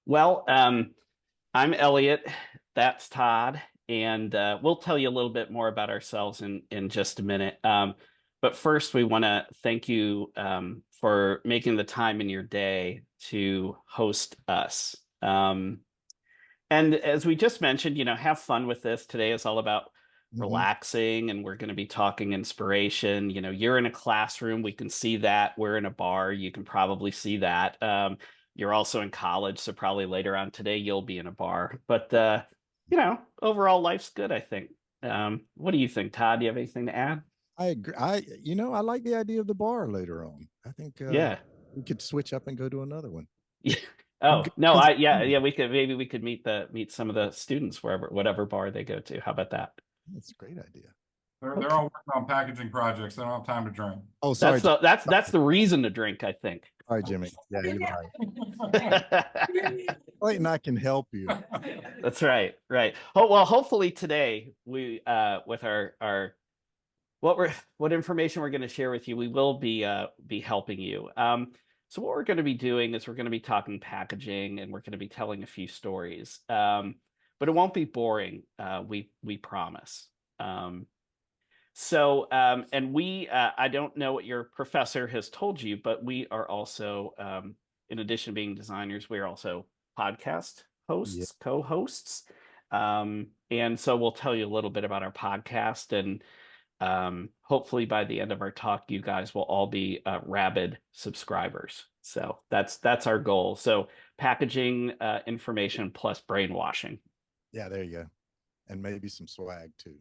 Well, I'm Elliot. That's Todd, and we'll tell you a little bit more about ourselves in just a minute. But first, we want to thank you for making the time in your day to host us. And as we just mentioned, have fun with this. Today is all about Hmm. relaxing, and we're going to be talking inspiration. You're in a classroom, we can see that. We're in a bar, you can probably see that. You're also in college, so probably later on today you'll be in a bar. But overall life's good, I think. What do you think, Todd? Do you have anything to add? I agree. I like the idea of the bar later on. I think Yeah. we could switch up and go to another one. Yeah. I'm Oh, good. no, yeah, we could meet some of the students wherever whatever bar they go to. How about that? That's a great idea. They're Okay. all working on packaging projects. They don't have time to drink. Oh, That's sorry, the that's Jimmy. that's the reason to drink, I think. Sorry, Jimmy. Yeah, you're right. Clayton, I can help you. That's right, right. Oh, well, hopefully today we with our what information we're going to share with you, we will be helping you. So what we're going to be doing is we're going to be talking packaging, and we're going to be telling a few stories. But it won't be boring. We promise. And I don't know what your professor has told you, but we are also, in addition to being designers, we are also podcast Yeah, hosts, co-hosts. And so we'll tell you a little bit about our podcast, and hopefully by the end of our talk, you guys will all be rabid subscribers. So that's our goal. So packaging information plus brainwashing. yeah, there you go. And maybe some swag too.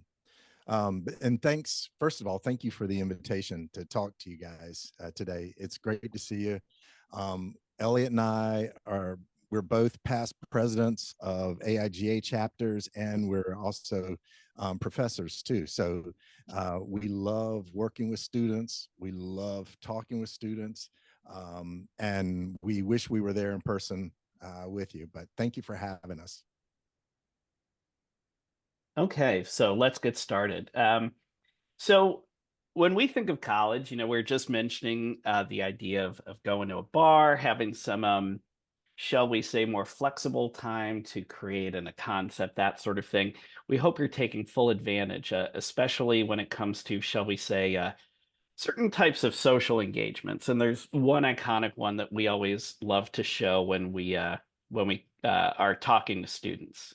And thanks, first of all, thank you for the invitation to talk to you guys today. It's great to see you. Elliot and we're both past presidents of AIGA chapters, and we're also professors too. So we love working with students. We love talking with students. And we wish we were there in person with you, but thank you for having us. Okay, so let's get started. So when we think of college, we're just mentioning the idea of going to a bar, having some, shall we say, more flexible time to create a concept, that sort of thing. We hope you're taking full advantage, especially when it comes to, shall we say, certain types of social engagements. And there's one iconic one that we always love to show when we are talking to students.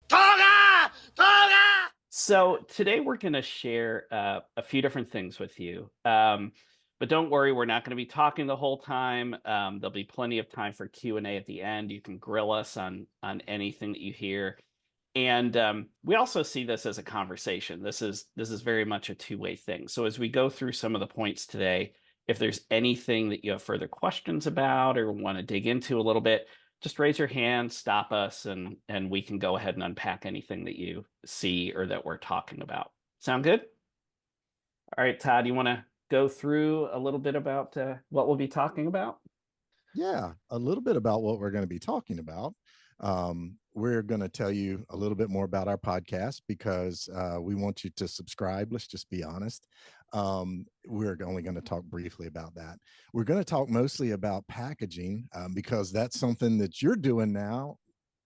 Toga! Toga! So today we're going to share a few different things with you. But don't worry, we're not going to be talking the whole time. There'll be plenty of time for Q&A at the end. You can grill us on anything that you hear. And we also see this as a conversation. This is very much a two-way thing. So as we go through some of the points today, if there's anything that you have further questions about or want to dig into a little bit, just raise your hand, stop us, and we can go ahead and unpack anything that you see or that we're talking about. Sound good? All right, Todd, you want to go through a little bit about what we'll be talking about? Yeah, a little bit about what we're going to be talking about. We're going to tell you a little bit more about our podcast because we want you to subscribe. Let's just be honest. We're only going to talk briefly about that. We're going to talk mostly about packaging because that's something that you're doing now.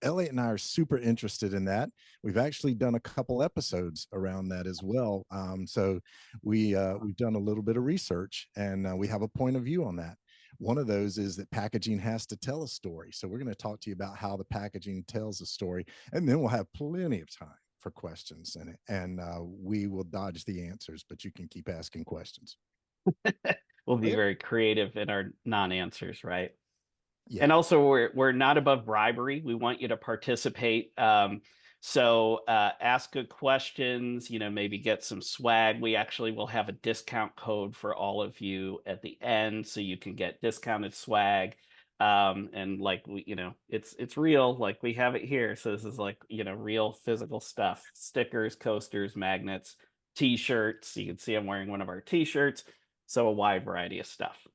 Elliot and I are super interested in that. We've actually done a couple episodes around that as well. So we've done a little bit of research, and we have a point of view on that. One of those is that packaging has to tell a story. So we're going to talk to you about how the packaging tells a story, and then we'll have plenty of time for questions in it. And we will dodge the answers, but you can keep asking questions. We'll be Elliot? very creative in our non-answers, right? Yeah. And also, we're not above bribery. We want you to participate. So ask good questions. Maybe get some swag. We actually will have a discount code for all of you at the end, so you can get discounted swag. And like it's real. Like we have it here. So this is like real physical stuff: stickers, coasters, magnets, T-shirts. You can see I'm wearing one of our T-shirts. So a wide variety of stuff.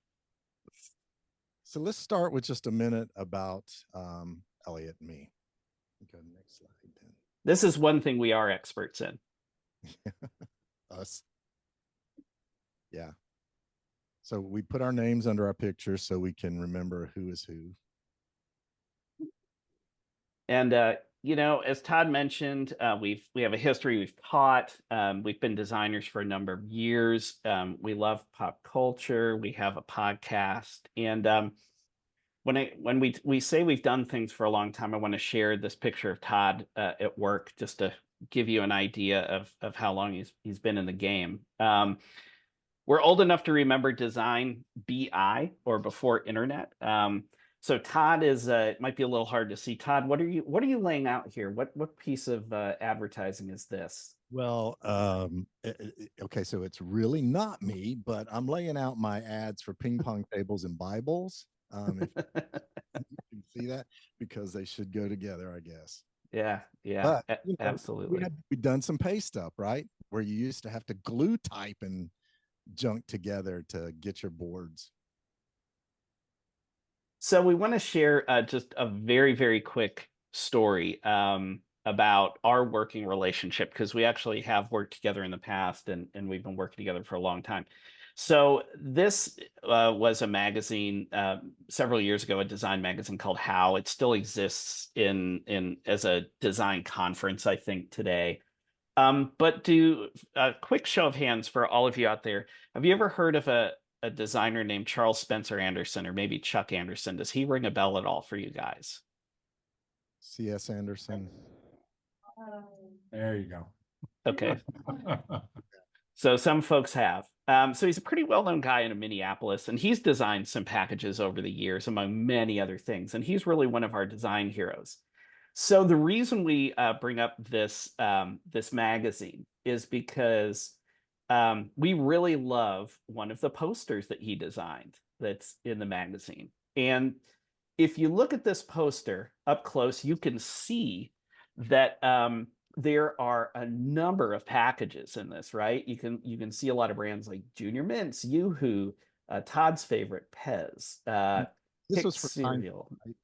So let's start with just a minute about Elliot and me. Go to the next slide This is one thing we are experts in. then. Us. Yeah. So we put our names under our pictures so we can remember who is who. And as Todd mentioned, we have a history. We've taught. We've been designers for a number of years. We love pop culture. We have a podcast, and when we say we've done things for a long time, I want to share this picture of Todd at work just to give you an idea of how long he's been in the game. We're old enough to remember design BI, or before internet. So Todd is it might be a little hard to see. Todd, what are you laying out here? What piece of advertising is this? Well, okay, so it's really not me, but I'm laying out my ads for ping pong tables and Bibles. If you can see that, because they should go together, I guess. Yeah, But absolutely. we've done some pay stuff, right? Where you used to have to glue type and junk together to get your boards. So we want to share just a very, very quick story about our working relationship, because we actually have worked together in the past, and we've been working together for a long time. So this was a magazine several years ago, a design magazine called How. It still exists in as a design conference, I think, today. But do a quick show of hands for all of you out there. Have you ever heard of a designer named Charles Spencer Anderson, or maybe Chuck Anderson? Does he ring a bell at all for you guys? C.S. Anderson. There you go. Okay. So some folks have. So he's a pretty well-known guy in Minneapolis, and he's designed some packages over the years, among many other things. And he's really one of our design heroes. So the reason we bring up this magazine is because we really love one of the posters that he designed that's in the magazine. And if you look at this poster up close, you can see that there are a number of packages in this, right? You can see a lot of brands like Junior Mints, Yoo-Hoo, Todd's favorite, Pez, This Pick was for cereal. Seinfeld, right?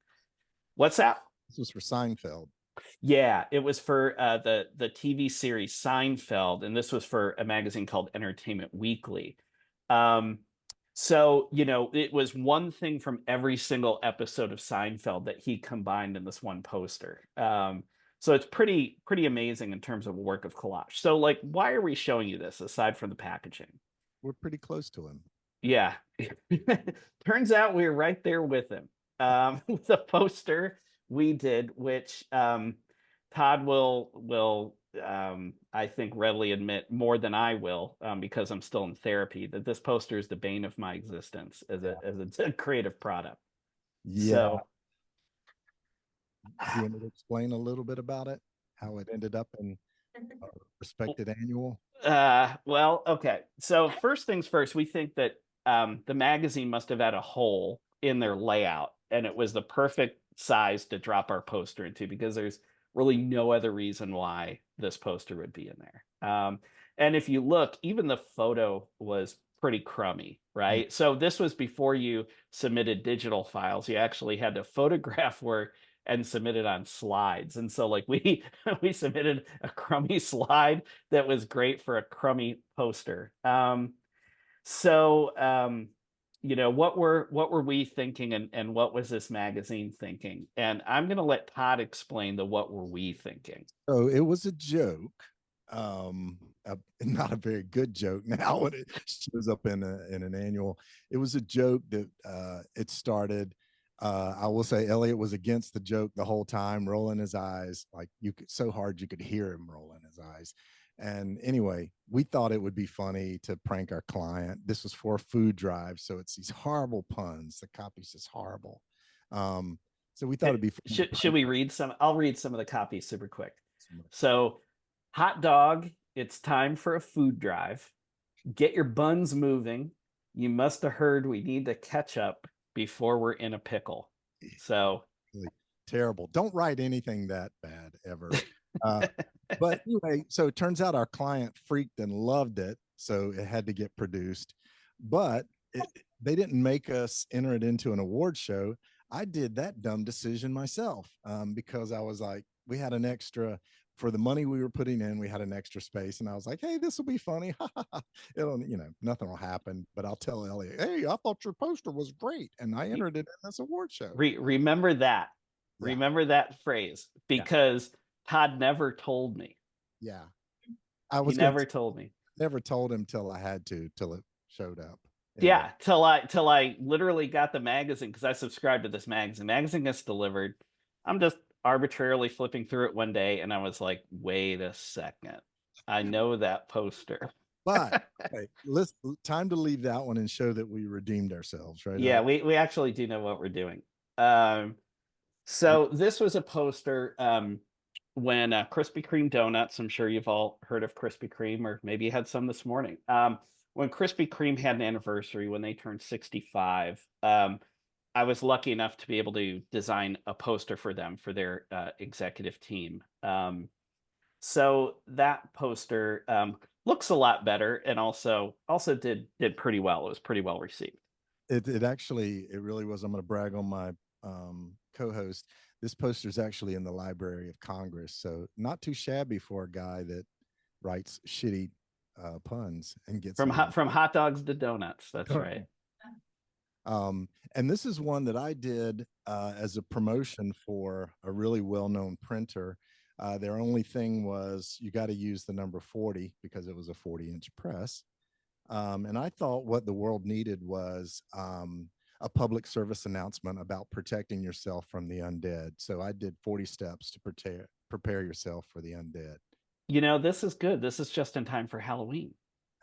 What's that? This was for Seinfeld. Yeah, it was for the TV series Seinfeld, and this was for a magazine called Entertainment Weekly. Um, so, it was one thing from every single episode of Seinfeld that he combined in this one poster. So it's pretty amazing in terms of a work of collage. So, like, why are we showing you this aside from the packaging? We're pretty close to him. Yeah. Turns out we were right there with him. With a poster we did, which Todd will I think readily admit more than I will, because I'm still in therapy, that this poster is the bane of my existence as a creative product. Yeah. So Do you want me to explain a little bit about it? How it ended up in a respected annual? well, okay. So first things first, we think that the magazine must have had a hole in their layout, and it was the perfect size to drop our poster into, because there's really no other reason why this poster would be in there. And if you look, even the photo was pretty crummy, right? So this was before you submitted digital files. You actually had to photograph work and submit it on slides. And so, like, we we submitted a crummy slide that was great for a crummy poster. So what were we thinking, and what was this magazine thinking? And I'm gonna let Todd explain the what were we thinking. So it was a joke, not a very good joke now when it shows up in an annual. It was a joke that it started. I will say Elliot was against the joke the whole time, rolling his eyes, like you could so hard you could hear him rolling his eyes. And anyway, we thought it would be funny to prank our client. This was for a food drive, so it's these horrible puns. The copy's just horrible. So we thought it'd be fun. Should we read some? I'll read some of the copies super quick. So, hot dog, it's time for a food drive. Get your buns moving. You must have heard we need to catch up before we're in a pickle. So really terrible. Don't write anything that bad ever. But anyway, so it turns out our client freaked and loved it, so it had to get produced. But they didn't make us enter it into an award show. I did that dumb decision myself, because I was like, we had an extra for the money we were putting in. We had an extra space, and I was like, hey, this will be funny. It'll, nothing will happen, but I'll tell Elliot, hey, I thought your poster was great, and I entered it in this award show. remember that. Remember that phrase, because Todd never told me. Yeah. He never told me. Never told him till I had to, till it showed up. Yeah, till I literally got the magazine, because I subscribed to this magazine. Magazine gets delivered. I'm just arbitrarily flipping through it one day, and I was like, wait a second. I know that poster. But hey, time to leave that one and show that we redeemed ourselves, right? Yeah, we actually do know what we're doing. So this was a poster when Krispy Kreme donuts, I'm sure you've all heard of Krispy Kreme, or maybe you had some this morning. When Krispy Kreme had an anniversary, when they turned 65, I was lucky enough to be able to design a poster for them, for their executive team. So that poster looks a lot better, and also did pretty well. It was pretty well received. It really was. I'm going to brag on my co-host. This poster is actually in the Library of Congress, so not too shabby for a guy that writes shitty puns and gets from hot dogs to donuts. That's right. And this is one that I did as a promotion for a really well-known printer. Their only thing was you got to use the number 40 because it was a 40-inch press. And I thought what the world needed was a public service announcement about protecting yourself from the undead. So I did 40 steps to prepare yourself for the undead. You know, this is good. This is just in time for Halloween.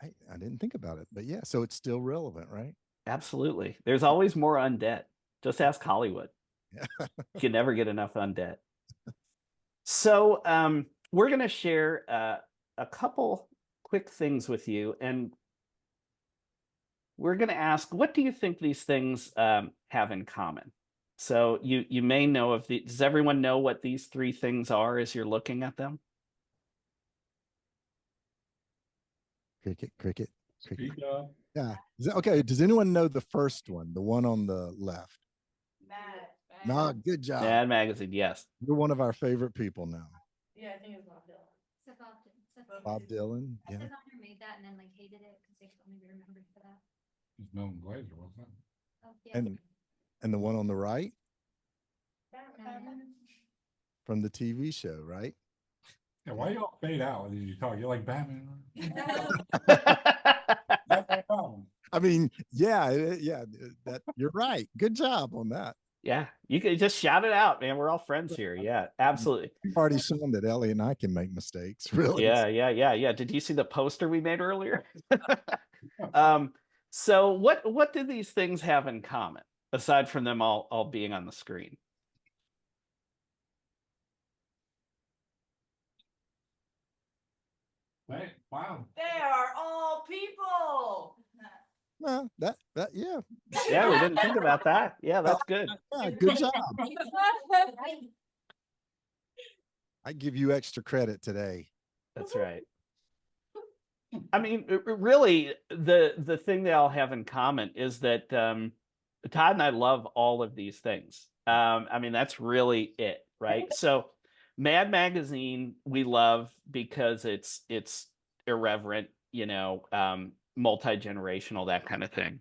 I didn't think about it, but yeah, so it's still relevant, right? Absolutely. There's always more undead. Just ask Hollywood. Yeah. You can never get enough undead. So we're going to share a couple quick things with you, and we're going to ask, what do you think these things have in common? So you may know of the. Does everyone know what these three things are as you're looking at them? Cricket. Yeah. Okay. Does anyone know the first one, the one on the left? No, good job. Mad Magazine, yes. You're one of our favorite people now. Yeah, I think it's Bob Dylan. Bob Dylan. Yeah. Steph made that and then like hated it because they maybe remembered for that. It's Milton Glaser, wasn't it? Oh, yeah. And the one on the right Batman. from the TV show, right? Yeah, why y'all fade out when you talk? You're like Batman. I mean, yeah, that you're right. Good job on that. Yeah, you can just shout it out, man. We're all friends here. Yeah, absolutely. You've already shown that Ellie and I can make mistakes, really. Yeah. Did you see the poster we made earlier? So what do these things have in common, aside from them all being on the screen? Hey, wow. They are all people. Well, yeah. Yeah, we didn't think about that. Yeah, that's good. Yeah, good job. I give you extra credit today. That's right. I mean, really, the thing they all have in common is that Todd and I love all of these things. I mean, that's really it, right? So Mad Magazine we love because it's irreverent, you know, multi-generational, that kind of thing.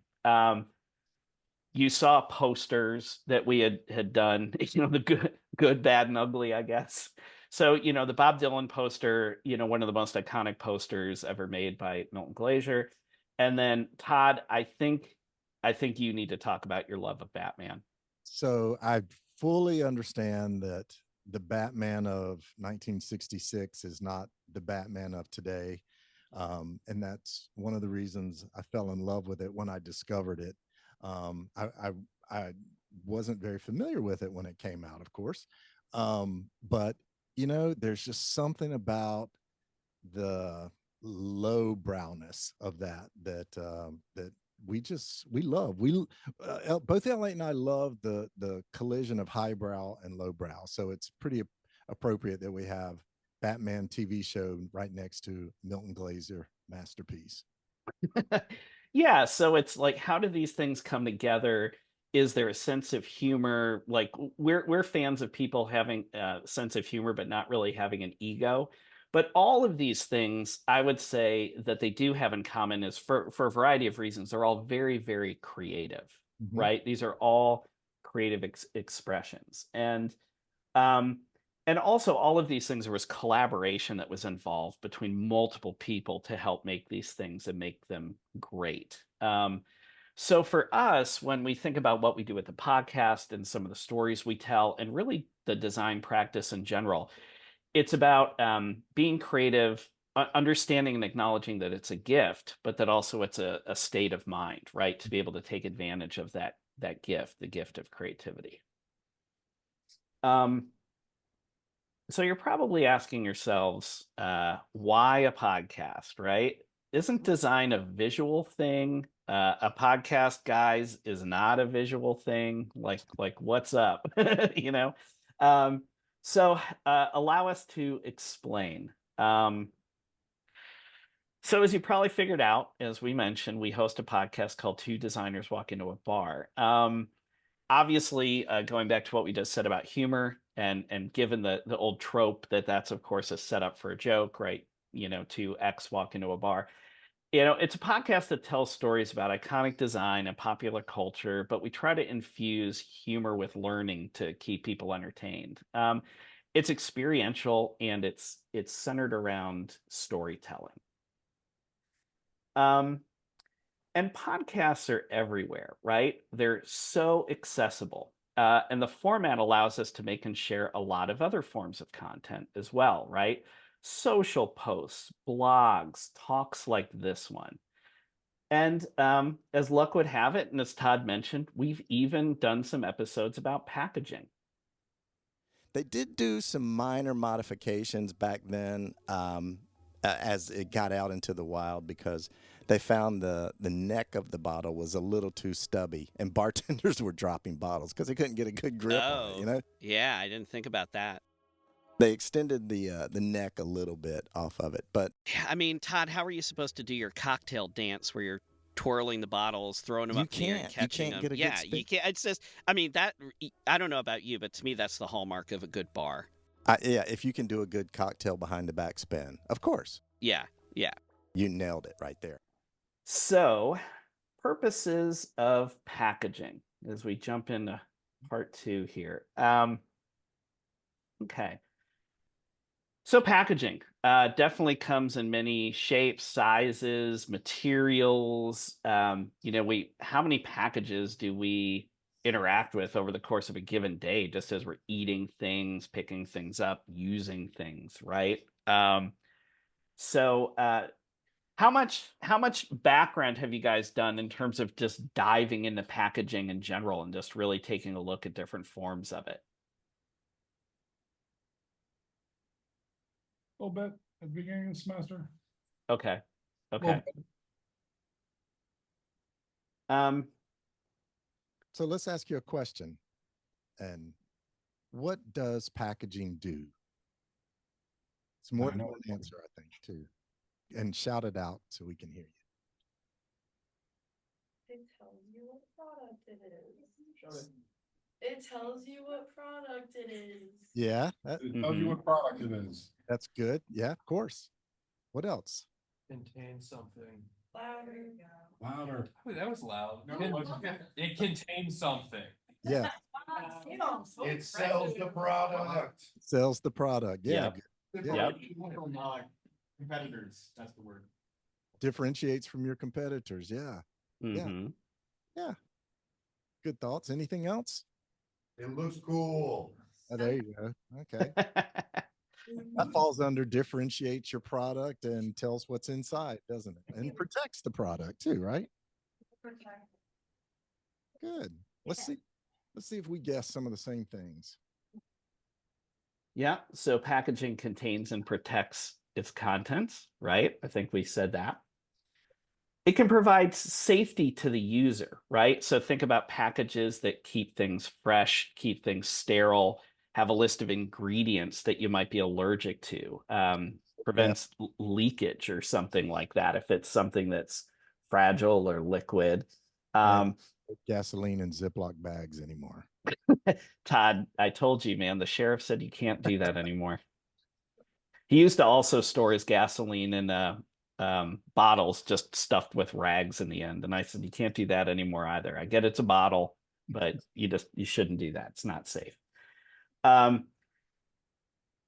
You saw posters that we had done, you know, the good, bad, and ugly, I guess. So, you know, the Bob Dylan poster, you know, one of the most iconic posters ever made by Milton Glaser. And then Todd, I think you need to talk about your love of Batman. So I fully understand that the Batman of 1966 is not the Batman of today. And that's one of the reasons I fell in love with it when I discovered it. I wasn't very familiar with it when it came out, of course. But you know, there's just something about the low browness of that we love. Both Elliot and I love the collision of highbrow and lowbrow. So it's pretty appropriate that we have Batman TV show right next to Milton Glaser masterpiece. Yeah, so it's like, how do these things come together? Is there a sense of humor? Like, we're fans of people having a sense of humor but not really having an ego. But all of these things, I would say that they do have in common is for a variety of reasons. They're all very, very creative, right? These are all creative expressions. And And also, all of these things, there was collaboration that was involved between multiple people to help make these things and make them great. So for us, when we think about what we do with the podcast and some of the stories we tell, and really the design practice in general, it's about being creative, understanding and acknowledging that it's a gift, but that also it's a state of mind, right? To be able to take advantage of that gift, the gift of creativity. So you're probably asking yourselves, why a podcast, right? Isn't design a visual thing? A podcast, guys, is not a visual thing. Like what's up? You know? So allow us to explain. So as you probably figured out, as we mentioned, we host a podcast called Two Designers Walk Into a Bar. Obviously, going back to what we just said about humor, and given the old trope that's of course a setup for a joke, right? You know, two X walk into a bar. You know, it's a podcast that tells stories about iconic design and popular culture, but we try to infuse humor with learning to keep people entertained. It's experiential, and it's centered around storytelling. And podcasts are everywhere, right? They're so accessible. And the format allows us to make and share a lot of other forms of content as well, right? Social posts, blogs, talks like this one. And as luck would have it, and as Todd mentioned, we've even done some episodes about packaging. They did do some minor modifications back then as it got out into the wild, because they found the neck of the bottle was a little too stubby, and bartenders were dropping bottles because they couldn't get a good grip on it, you know? Yeah, I didn't think about that. They extended the neck a little bit off of it, but I mean, Todd, how are you supposed to do your cocktail dance where you're twirling the bottles, throwing them you up in the air and can't. catching You can't them? get a Yeah, good spin. you can't. It's just, I mean, that, I don't know about you, but to me, that's the hallmark of a good bar. Yeah, if you can do a good cocktail behind the back spin, of course. Yeah, yeah. You nailed it right there. So, purposes of packaging as we jump into part 2 here. Okay. So packaging definitely comes in many shapes, sizes, materials. You know, how many packages do we interact with over the course of a given day, just as we're eating things, picking things up, using things, right? So how much background have you guys done in terms of just diving into packaging in general and just really taking a look at different forms of it? A little bit at the beginning of the semester. Okay. A Okay. little bit. So let's ask you a question. And what does packaging do? It's more I than know. one answer, I think, too. And shout it out so we can hear you. It tells you what product it is. It tells you what product it is. Yeah, It tells you what product it is. that's good. Yeah, of course. What else? Contains something. Louder. Louder. Oh, that was loud. No, it wasn't. It contains something. Yeah, You know, I'm so It sells the aggressive. product. sells the product. Yeah, Yep. good. Yep. From competitors, that's the word. Differentiates from your competitors. Yeah, Mhm. good thoughts. Anything else? It looks cool. Oh, there you go. Okay. That falls under differentiates your product and tells what's inside, doesn't it? And protects the product too, right? Good. Let's see if we guess some of the same things. Yeah, so packaging contains and protects its contents, right? I think we said that. It can provide safety to the user, right? So think about packages that keep things fresh, keep things sterile, have a list of ingredients that you might be allergic to, prevents leakage or something like that if it's something that's fragile or liquid. Gasoline in Ziploc bags anymore. Todd, I told you, man, the sheriff said you can't do that anymore. He used to also store his gasoline in bottles just stuffed with rags in the end. And I said, you can't do that anymore either. I get it's a bottle, but you shouldn't do that. It's not safe.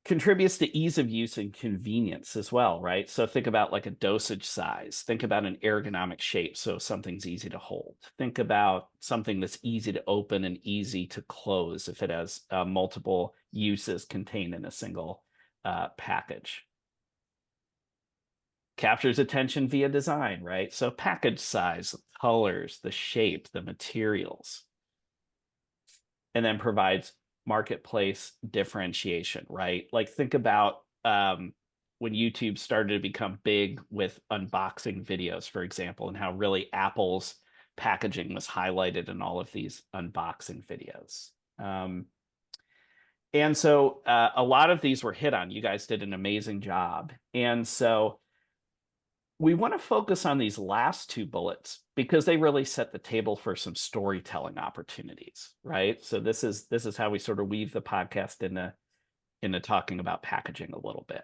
contributes to ease of use and convenience as well, right? So think about like a dosage size. Think about an ergonomic shape, so something's easy to hold. Think about something that's easy to open and easy to close if it has multiple uses contained in a single package. Captures attention via design, right? So package size, colors, the shape, the materials. And then provides marketplace differentiation, right? Like think about when YouTube started to become big with unboxing videos, for example, and how really Apple's packaging was highlighted in all of these unboxing videos. And so a lot of these were hit on. You guys did an amazing job. And so we want to focus on these last two bullets because they really set the table for some storytelling opportunities, right? So this is how we sort of weave the podcast into talking about packaging a little bit.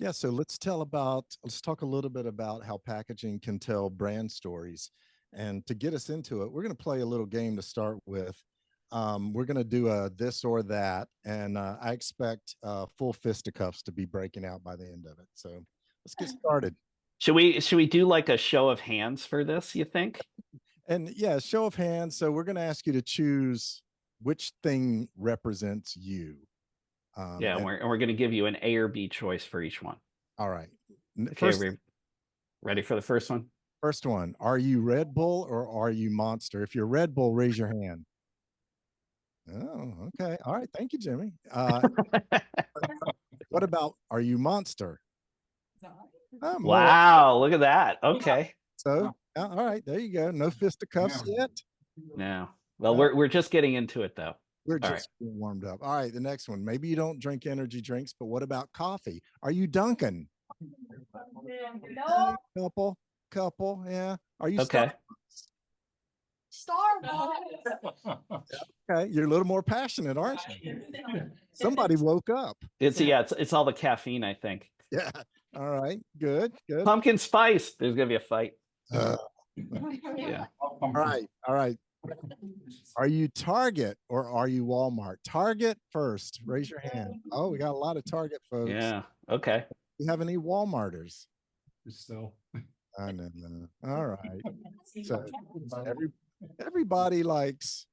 Yeah, so let's talk a little bit about how packaging can tell brand stories. And to get us into it, we're going to play a little game to start with. We're going to do a this or that, and I expect full fisticuffs to be breaking out by the end of it. So let's get started. Should we do like a show of hands for this, you think? And yeah, show of hands. So we're going to ask you to choose which thing represents you. Yeah, and we're going to give you an A or B choice for each one. All right. Okay, ready for the first one? First one. Are you Red Bull or are you Monster? If you're Red Bull, raise your hand. Oh, okay. All right. Thank you, Jimmy. What about, are you Monster? Wow, look at that. Okay. So, all right, there you go. No fisticuffs yet. No. Well, we're just getting into it though. We're just getting warmed up. All right, the next one. Maybe you don't drink energy drinks, but what about coffee? Are you Dunkin? No. Couple, yeah. Are you okay? Starbucks. Okay, you're a little more passionate, aren't you? Somebody woke up. It's all the caffeine, I think. Yeah. All right. Good. Pumpkin spice. There's gonna be a fight. Yeah. All right. Are you Target or are you Walmart? Target first. Raise your hand. Oh, we got a lot of Target folks. Yeah. Okay. Do you have any Walmarters? Still. I know. All right. So everybody likes.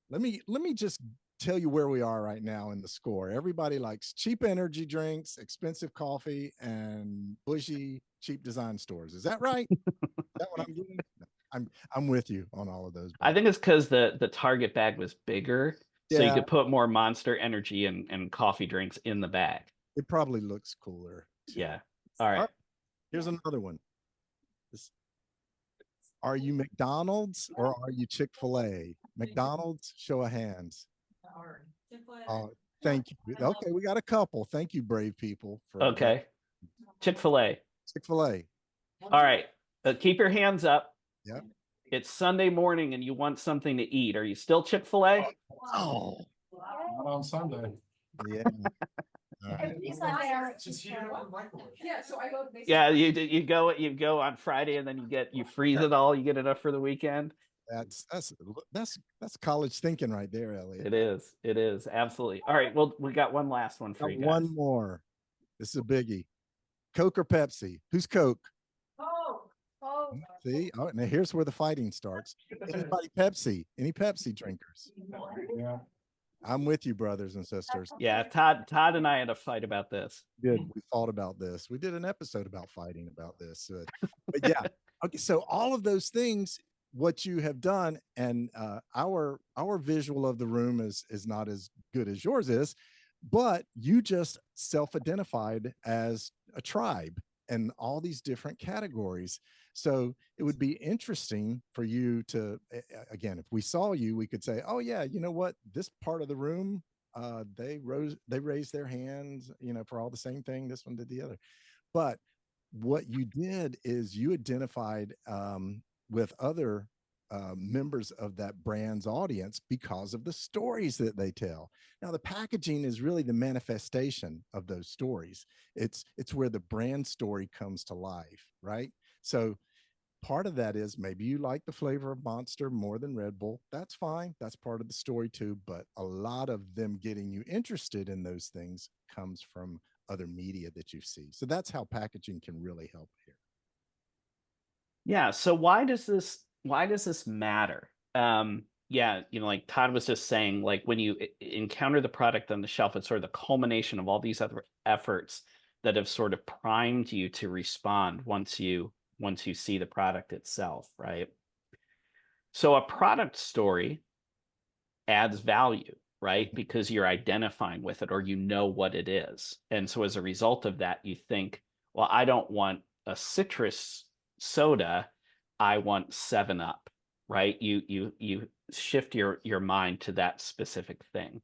Let me just tell you where we are right now in the score. Everybody likes cheap energy drinks, expensive coffee, and bushy cheap design stores. Is that right? Is that what I'm getting? I'm with you on all of those. I think it's because the Target bag was bigger, so you Yeah. could put more Monster Energy and coffee drinks in the bag. It probably looks cooler. too. Yeah. All right. Here's another one. Are you McDonald's or are you Chick-fil-A? McDonald's, show of hands. Oh, thank you. Okay, we got a couple. Thank you, brave people. Okay. Chick-fil-A. Chick-fil-A. All right. Keep your hands up. Yep. It's Sunday morning and you want something to eat. Are you still Chick-fil-A? Oh, Not on Sunday. yeah. All right. Just heat it up in the microwave. Yeah, so I go. Yeah, you go on Friday and then you freeze it all. You get enough for the weekend. That's college thinking right there, Elliot. It is absolutely. All right, well, we got one last one for you guys. One more. This is a biggie. Coke or Pepsi? Who's Coke? Oh. See, now here's where the fighting starts. Anybody Pepsi? Any Pepsi drinkers? Yeah. I'm with you, brothers and sisters. Yeah, Todd and I had a fight about this. We thought about this. We did an episode about fighting about this. But yeah, okay. So all of those things, what you have done, and our visual of the room is not as good as yours is, but you just self-identified as a tribe and all these different categories. So it would be interesting for you to, again, if we saw you, we could say, oh yeah, you know what, this part of the room, they raised their hands, for all the same thing. This one did the other. But what you did is you identified with other members of that brand's audience because of the stories that they tell. Now, the packaging is really the manifestation of those stories. It's where the brand story comes to life, right? So part of that is maybe you like the flavor of Monster more than Red Bull. That's fine. That's part of the story too. But a lot of them getting you interested in those things comes from other media that you see. So that's how packaging can really help here. Yeah. So why does this matter? Yeah, like Todd was just saying, like when you encounter the product on the shelf, it's sort of the culmination of all these other efforts that have sort of primed you to respond once you see the product itself, right? So a product story adds value, right? Because you're identifying with it or you know what it is. And so as a result of that, you think, well, I don't want a citrus soda, I want 7 Up, right? You shift your mind to that specific thing.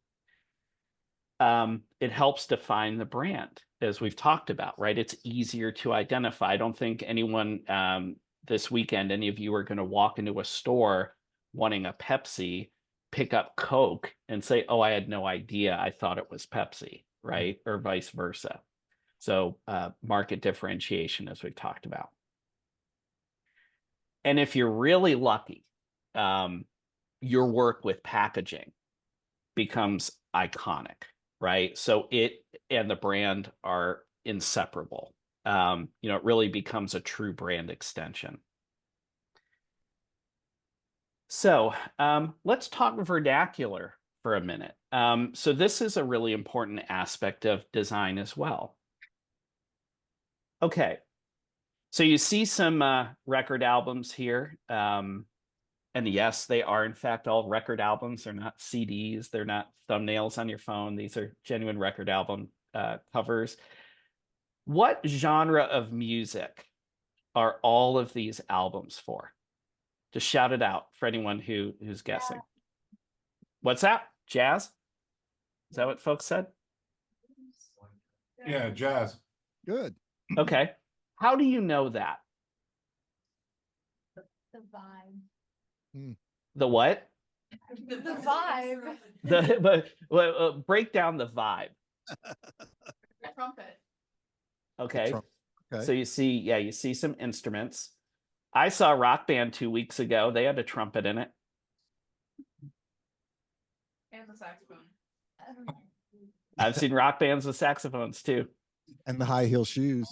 It helps define the brand, as we've talked about, right? It's easier to identify. I don't think anyone this weekend, any of you are going to walk into a store wanting a Pepsi, pick up Coke, and say, "Oh, I had no idea. I thought it was Pepsi," right? Or vice versa. So market differentiation, as we've talked about. And if you're really lucky, your work with packaging becomes iconic, right? So it and the brand are inseparable. It really becomes a true brand extension. So let's talk vernacular for a minute. So this is a really important aspect of design as well. Okay, so you see some record albums here. And yes, they are in fact all record albums. They're not CDs. They're not thumbnails on your phone. These are genuine record album covers. What genre of music are all of these albums for? Just shout it out for anyone who's guessing. What's that? Jazz? Is that what folks said? Yeah, jazz. Good. Okay. How do you know that? The vibe. The what? The vibe. But break down the vibe. Trumpet. Okay. Okay. So you see some instruments. I saw a rock band 2 weeks ago. They had a trumpet in it. And the saxophone. I've seen rock bands with saxophones too. And the high heel shoes.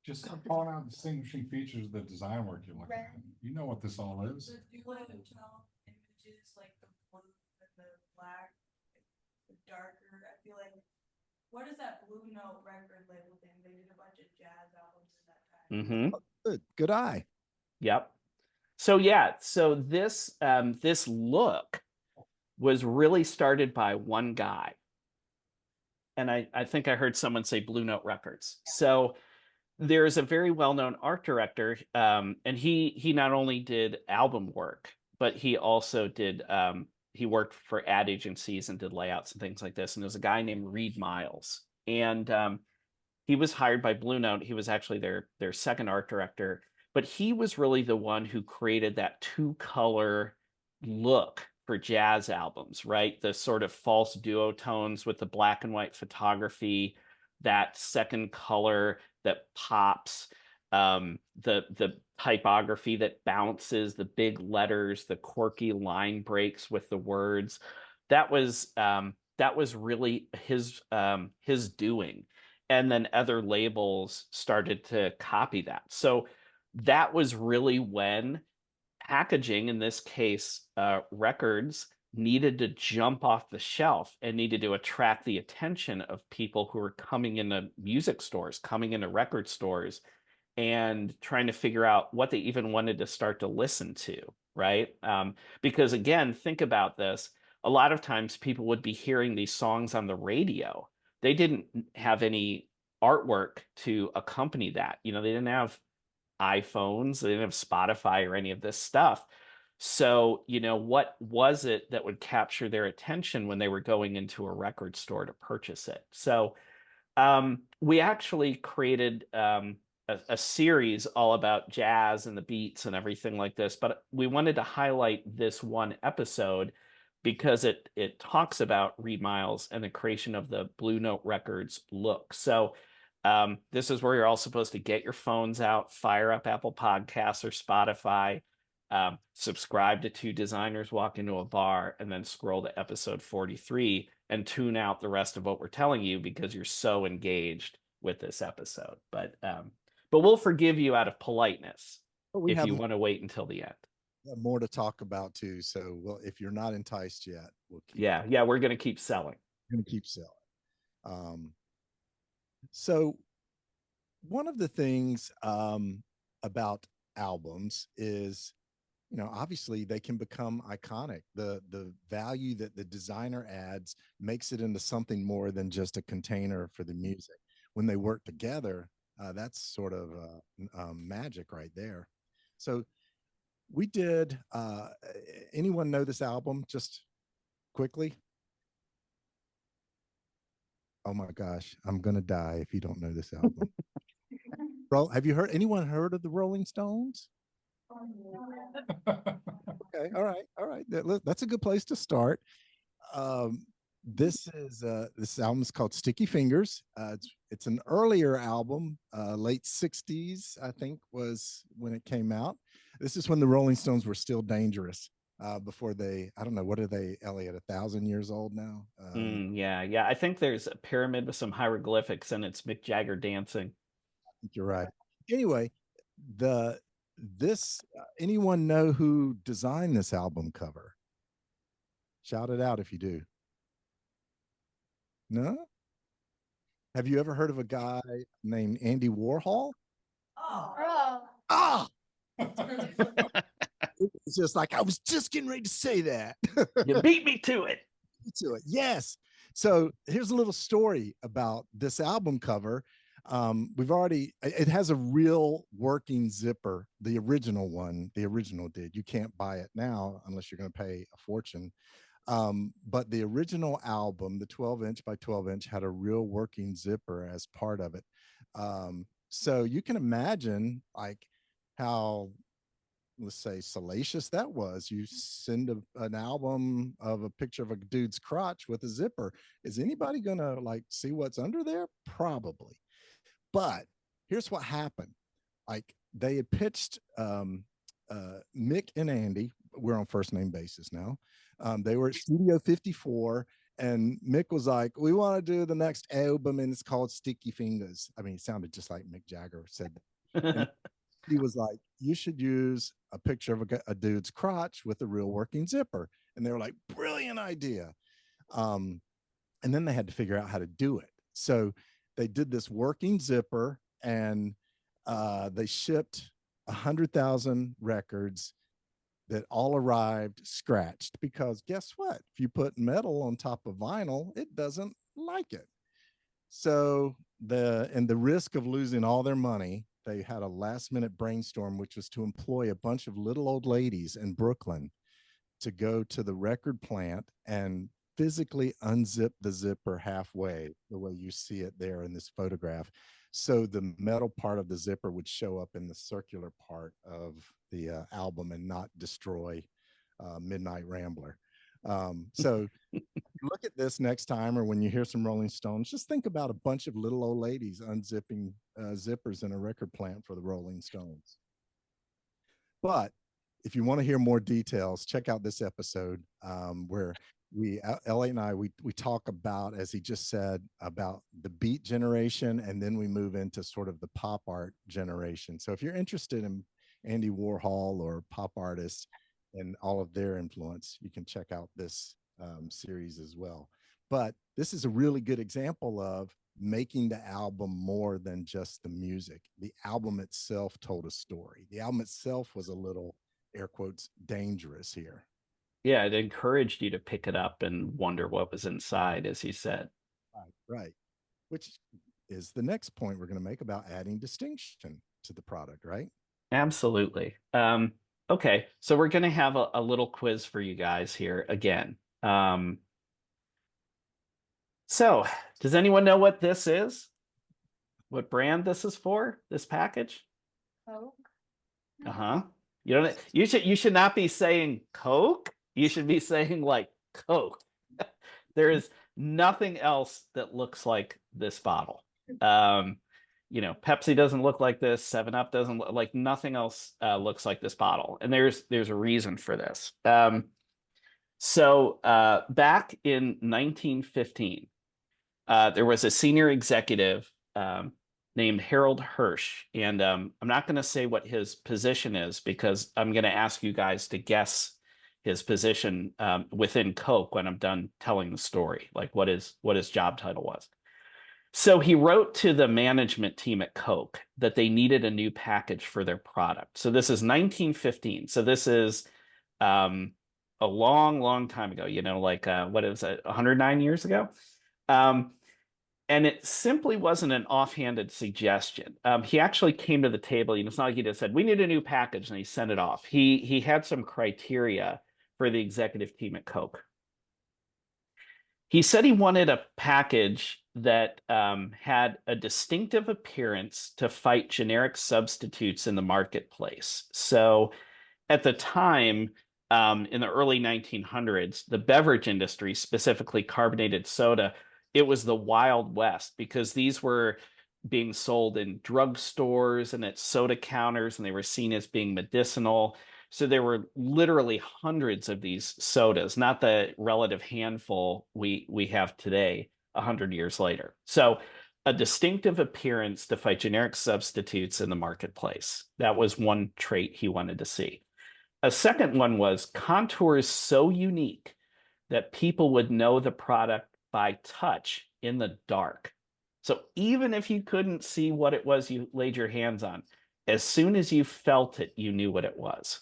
Just start calling out distinguishing features of the design work you're looking at. You know what this all is. The dual tone images, like the blue and the black, the darker. I feel like, what is that Blue Note record label thing? They did a bunch of jazz albums in that time. Mm-hmm. Good eye. Yep. So yeah, so this look was really started by one guy. And I think I heard someone say Blue Note Records. So there's a very well-known art director, and he not only did album work, but he also did he worked for ad agencies and did layouts and things like this. And there's a guy named Reed Miles, and he was hired by Blue Note. He was actually their second art director, but he was really the one who created that 2-color look for jazz albums, right? The sort of false duotones with the black and white photography, that second color that pops, the typography that bounces, the big letters, the quirky line breaks with the words. That was really his doing. And then other labels started to copy that. So that was really when packaging, in this case, records, needed to jump off the shelf and needed to attract the attention of people who were coming into music stores, coming into record stores, and trying to figure out what they even wanted to start to listen to, right? Because again, think about this. A lot of times people would be hearing these songs on the radio. They didn't have any artwork to accompany that. They didn't have iPhones, they didn't have Spotify or any of this stuff. So, what was it that would capture their attention when they were going into a record store to purchase it? So we actually created a series all about jazz and the beats and everything like this, but we wanted to highlight this one episode because it talks about Reed Miles and the creation of the Blue Note Records look. So This is where you're all supposed to get your phones out, fire up Apple Podcasts or Spotify, subscribe to Two Designers Walk Into a Bar, and then scroll to episode 43 and tune out the rest of what we're telling you because you're so engaged with this episode. But we'll forgive you out of politeness But we if have you want to wait until the end. more to talk about too. So, well, if you're not enticed yet, we'll keep. Yeah, we're gonna keep selling. We're gonna keep selling. So, one of the things about albums is, you know, obviously they can become iconic. The value that the designer adds makes it into something more than just a container for the music. When they work together, that's sort of magic right there. So we did. Anyone know this album? Just quickly. Oh my gosh, I'm gonna die if you don't know this album. Bro, have you heard? Anyone heard of the Rolling Stones? Okay, all right. That's a good place to start. This album is called Sticky Fingers. It's an earlier album, late '60s, I think, was when it came out. This is when the Rolling Stones were still dangerous. Before they, I don't know, what are they, Elliot, 1,000 years old now? Yeah. I think there's a pyramid with some hieroglyphics and it's Mick Jagger dancing. I think you're right. Anyway, anyone know who designed this album cover? Shout it out if you do. No? Have you ever heard of a guy named Andy Warhol? Oh. Ah! It's just like, I was just getting ready to say that. You beat me to it. To it. Yes. So here's a little story about this album cover. It has a real working zipper. The original did. You can't buy it now unless you're going to pay a fortune. But the original album, the 12-inch by 12-inch, had a real working zipper as part of it. So you can imagine like how, let's say, salacious that was. You send an album of a picture of a dude's crotch with a zipper. Is anybody gonna like see what's under there? Probably. But here's what happened. Like they had pitched Mick and Andy. We're on first name basis now. They were at Studio 54, and Mick was like, "We want to do the next album, and it's called Sticky Fingers." I mean, it sounded just like Mick Jagger said that. And he was like, "You should use a picture of a dude's crotch with a real working zipper." And they were like, "Brilliant idea." And then they had to figure out how to do it. So they did this working zipper, and they shipped 100,000 records that all arrived scratched, because guess what? If you put metal on top of vinyl, it doesn't like it. So the risk of losing all their money, they had a last minute brainstorm, which was to employ a bunch of little old ladies in Brooklyn to go to the record plant and physically unzip the zipper halfway, the way you see it there in this photograph. So the metal part of the zipper would show up in the circular part of the album and not destroy Midnight Rambler. So look at this next time, or when you hear some Rolling Stones, just think about a bunch of little old ladies unzipping zippers in a record plant for the Rolling Stones. But if you want to hear more details, check out this episode where Elliot and I, we talk about, as he just said, about the beat generation, and then we move into sort of the pop art generation. So if you're interested in Andy Warhol or pop artists and all of their influence, you can check out this series as well. But this is a really good example of making the album more than just the music. The album itself told a story. The album itself was a little, air quotes, dangerous here. Yeah, it encouraged you to pick it up and wonder what was inside, as you said. Right. Which is the next point we're going to make about adding distinction to the product, right? Absolutely. Okay, so we're going to have a little quiz for you guys here again. So, does anyone know what this is? What brand this is for? This package? Coke. Uh-huh. You should not be saying Coke. You should be saying like Coke. There is nothing else that looks like this bottle. You know, Pepsi doesn't look like this. 7-Up doesn't look like, nothing else looks like this bottle. And there's a reason for this. So back in 1915, there was a senior executive named Harold Hirsch. And I'm not going to say what his position is because I'm going to ask you guys to guess his position within Coke when I'm done telling the story, like what his job title was. So he wrote to the management team at Coke that they needed a new package for their product. So this is 1915. So this is a long time ago, you know, like what is it, 109 years ago? And it simply wasn't an offhanded suggestion. He actually came to the table. You know, it's not like he just said, "We need a new package," and he sent it off. He had some criteria for the executive team at Coke. He said he wanted a package that had a distinctive appearance to fight generic substitutes in the marketplace. So at the time, in the early 1900s, the beverage industry, specifically carbonated soda, it was the Wild West because these were being sold in drugstores and at soda counters, and they were seen as being medicinal. So there were literally hundreds of these sodas, not the relative handful we have today, 100 years later. So a distinctive appearance to fight generic substitutes in the marketplace. That was one trait he wanted to see. A second one was contours so unique that people would know the product by touch in the dark. So even if you couldn't see what it was you laid your hands on, as soon as you felt it, you knew what it was.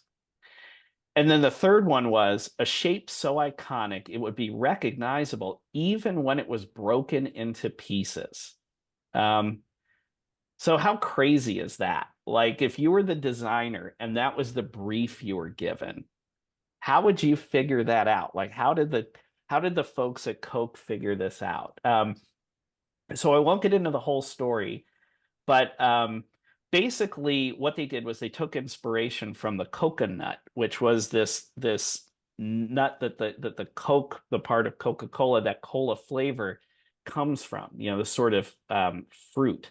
And then the third one was a shape so iconic it would be recognizable even when it was broken into pieces. So how crazy is that? Like if you were the designer and that was the brief you were given, how would you figure that out? Like how did the folks at Coke figure this out? So I won't get into the whole story, but basically what they did was they took inspiration from the coconut, which was this nut that the Coke, the part of Coca-Cola, that cola flavor comes from, you know, the sort of fruit.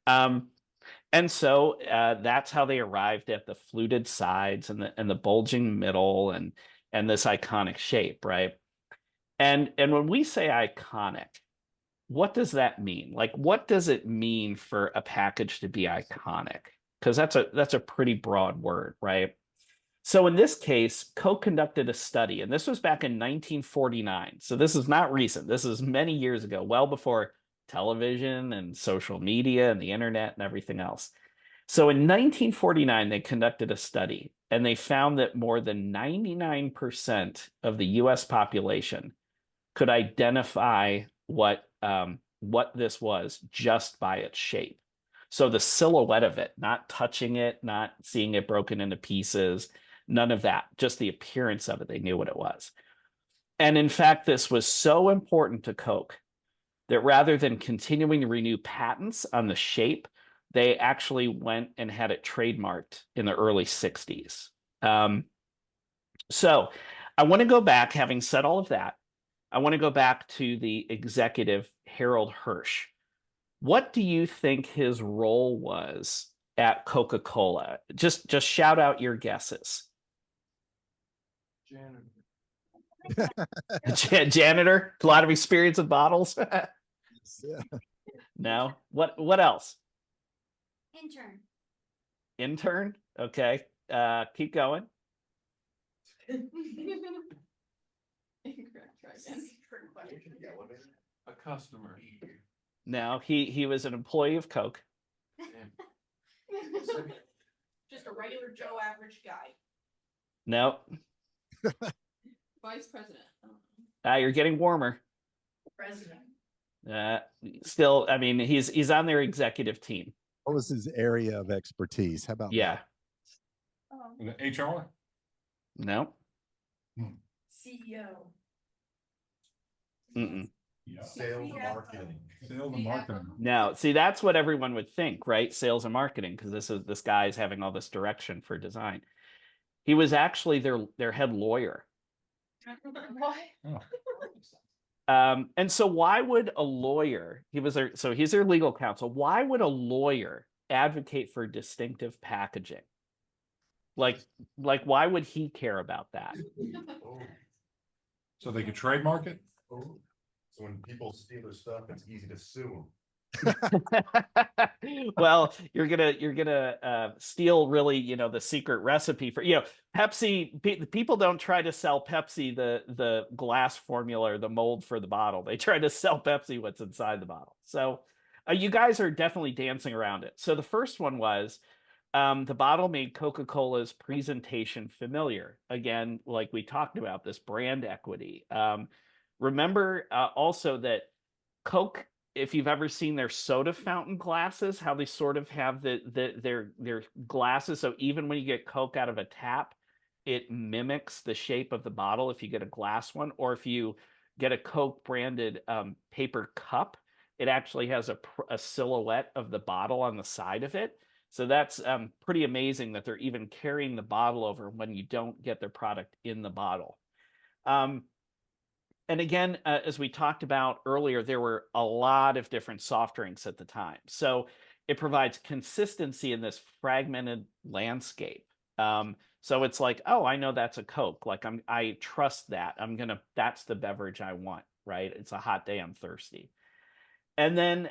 And so that's how they arrived at the fluted sides and the bulging middle and this iconic shape, right? And when we say iconic, what does that mean? Like, what does it mean for a package to be iconic? Because that's a pretty broad word, right? So in this case, Coke conducted a study, and this was back in 1949. So this is not recent. This is many years ago, well before television and social media and the internet and everything else. So in 1949, they conducted a study, and they found that more than 99% of the US population could identify what this was just by its shape. So the silhouette of it, not touching it, not seeing it broken into pieces, none of that, just the appearance of it, they knew what it was. And in fact, this was so important to Coke that rather than continuing to renew patents on the shape, they actually went and had it trademarked in the early 60s. So I want to go back, having said all of that, I want to go back to the executive, Harold Hirsch. What do you think his role was at Coca-Cola? Just shout out your guesses. Janitor? A lot of experience with bottles? No? What else? Intern. Intern? Okay. Keep going. Incorrect. Try again. A customer. No, he was an employee of Coke. Just a regular Joe average guy. No. Vice president. You're getting warmer. President. Still, I mean, he's on their executive team. What was his area of expertise? How about Yeah. The HR? No. CEO. Mm-mm. Yeah. Sales and marketing. Sales and marketing. No. See, that's what everyone would think, right? Sales and marketing, because this guy's having all this direction for design. He was actually their head lawyer. Why? And so why would a lawyer, so he's their legal counsel, why would a lawyer advocate for distinctive packaging? Like why would he care about that? Oh, So they could trademark it? oh. So when people steal their stuff, it's easy to sue them. Well, you're gonna steal really, the secret recipe for, Pepsi. People don't try to sell Pepsi the glass formula or the mold for the bottle. They try to sell Pepsi what's inside the bottle. So you guys are definitely dancing around it. So the first one was the bottle made Coca-Cola's presentation familiar. Again, like we talked about, this brand equity. Remember also that Coke, if you've ever seen their soda fountain glasses, how they sort of have their glasses. So even when you get Coke out of a tap, it mimics the shape of the bottle if you get a glass one, or if you get a Coke branded paper cup, it actually has a silhouette of the bottle on the side of it. So that's pretty amazing that they're even carrying the bottle over when you don't get their product in the bottle. And again, as we talked about earlier, there were a lot of different soft drinks at the time. So it provides consistency in this fragmented landscape. So it's like, oh, I know that's a Coke. Like I trust that. That's the beverage I want, right? It's a hot day, I'm thirsty. And then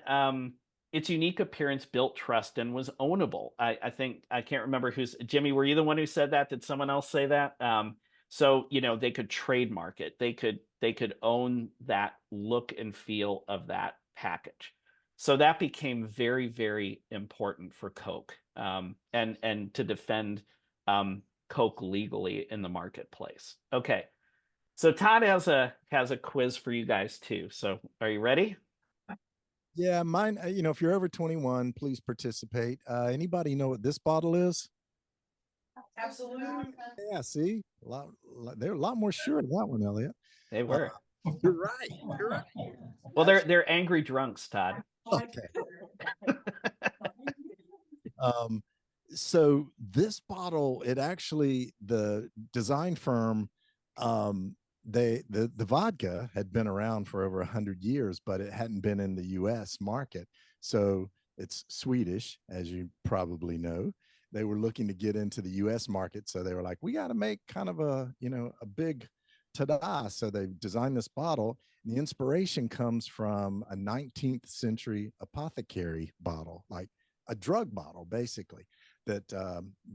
its unique appearance built trust and was ownable. I think, I can't remember Jimmy, were you the one who said that? Did someone else say that? So, they could trademark it. They could own that look and feel of that package. So that became very, very important for Coke, and to defend Coke legally in the marketplace. Okay. So Todd has a quiz for you guys too. So are you ready? Yeah, mine, if you're over 21, please participate. Anybody know what this bottle is? Absolutely. Yeah, see, they're a lot more sure of that one, Elliot. They were. You're right. You're right. Well, they're angry drunks, Todd. Okay. So this bottle, it actually, the design firm, the vodka had been around for over 100 years, but it hadn't been in the US market. So it's Swedish, as you probably know. They were looking to get into the US market. So they were like, we got to make kind of a big ta-da. So they designed this bottle. And the inspiration comes from a 19th century apothecary bottle, like a drug bottle, basically, that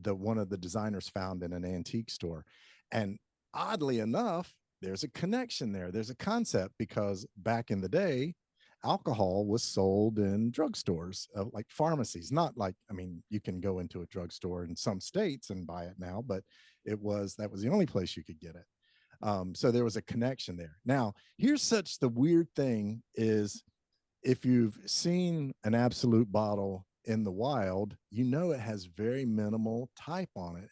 the one of the designers found in an antique store. And oddly enough, there's a connection there. There's a concept, because back in the day, alcohol was sold in drugstores, like pharmacies. Not like, I mean, you can go into a drugstore in some states and buy it now, but that was the only place you could get it. So there was a connection there. Now, here's the weird thing is, if you've seen an Absolut bottle in the wild, it has very minimal type on it.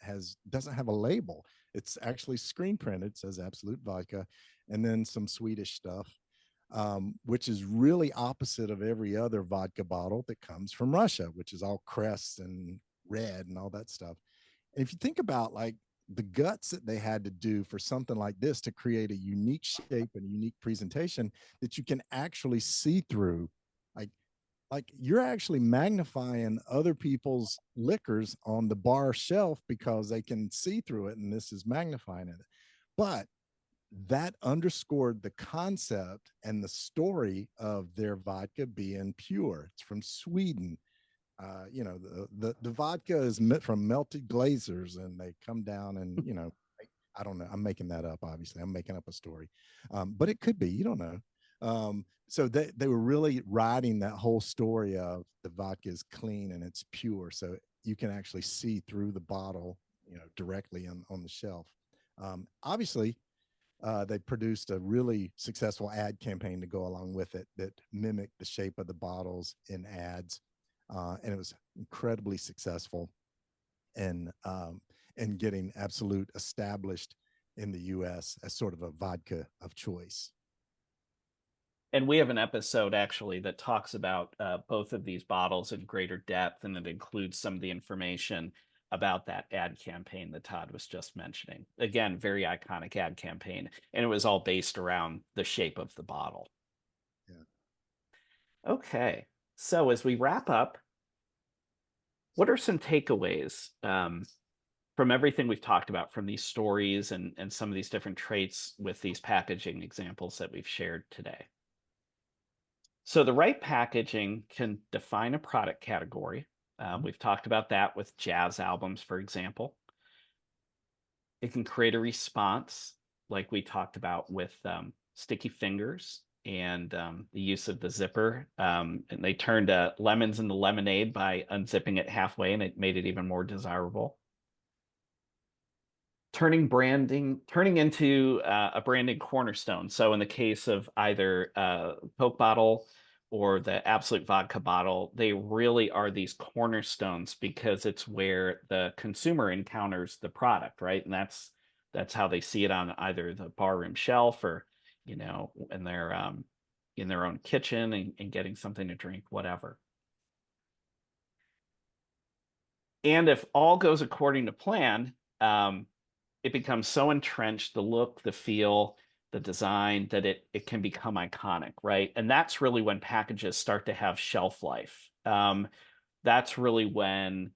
Doesn't have a label. It's actually screen printed, says Absolut vodka, and then some Swedish stuff, which is really opposite of every other vodka bottle that comes from Russia, which is all crests and red and all that stuff. And if you think about like the guts that they had to do for something like this to create a unique shape and a unique presentation that you can actually see through, like you're actually magnifying other people's liquors on the bar shelf because they can see through it, and this is magnifying it. But that underscored the concept and the story of their vodka being pure. It's from Sweden. The vodka is from melted glazers, and they come down and I don't know. I'm making that up. Obviously, I'm making up a story, but it could be. You don't know. So they were really riding that whole story of the vodka is clean and it's pure, so you can actually see through the bottle, directly on the shelf. Obviously, they produced a really successful ad campaign to go along with it that mimicked the shape of the bottles in ads, and it was incredibly successful in getting Absolut established in the U.S. as sort of a vodka of choice. And we have an episode actually that talks about both of these bottles in greater depth, and it includes some of the information about that ad campaign that Todd was just mentioning. Again, very iconic ad campaign, and it was all based around the shape of the bottle. Yeah. Okay, so as we wrap up, what are some takeaways from everything we've talked about, from these stories and some of these different traits with these packaging examples that we've shared today? So the right packaging can define a product category. We've talked about that with jazz albums, for example. It can create a response, like we talked about with sticky fingers and the use of the zipper. And they turned lemons into lemonade by unzipping it halfway, and it made it even more desirable. Turning into a branding cornerstone. So in the case of either Coke bottle or the Absolut vodka bottle, they really are these cornerstones because it's where the consumer encounters the product, right? And that's how they see it on either the barroom shelf or, in their own kitchen and getting something to drink, whatever. And if all goes according to plan, it becomes so entrenched, the look, the feel, the design, that it can become iconic, right? And that's really when packages start to have shelf life. That's really when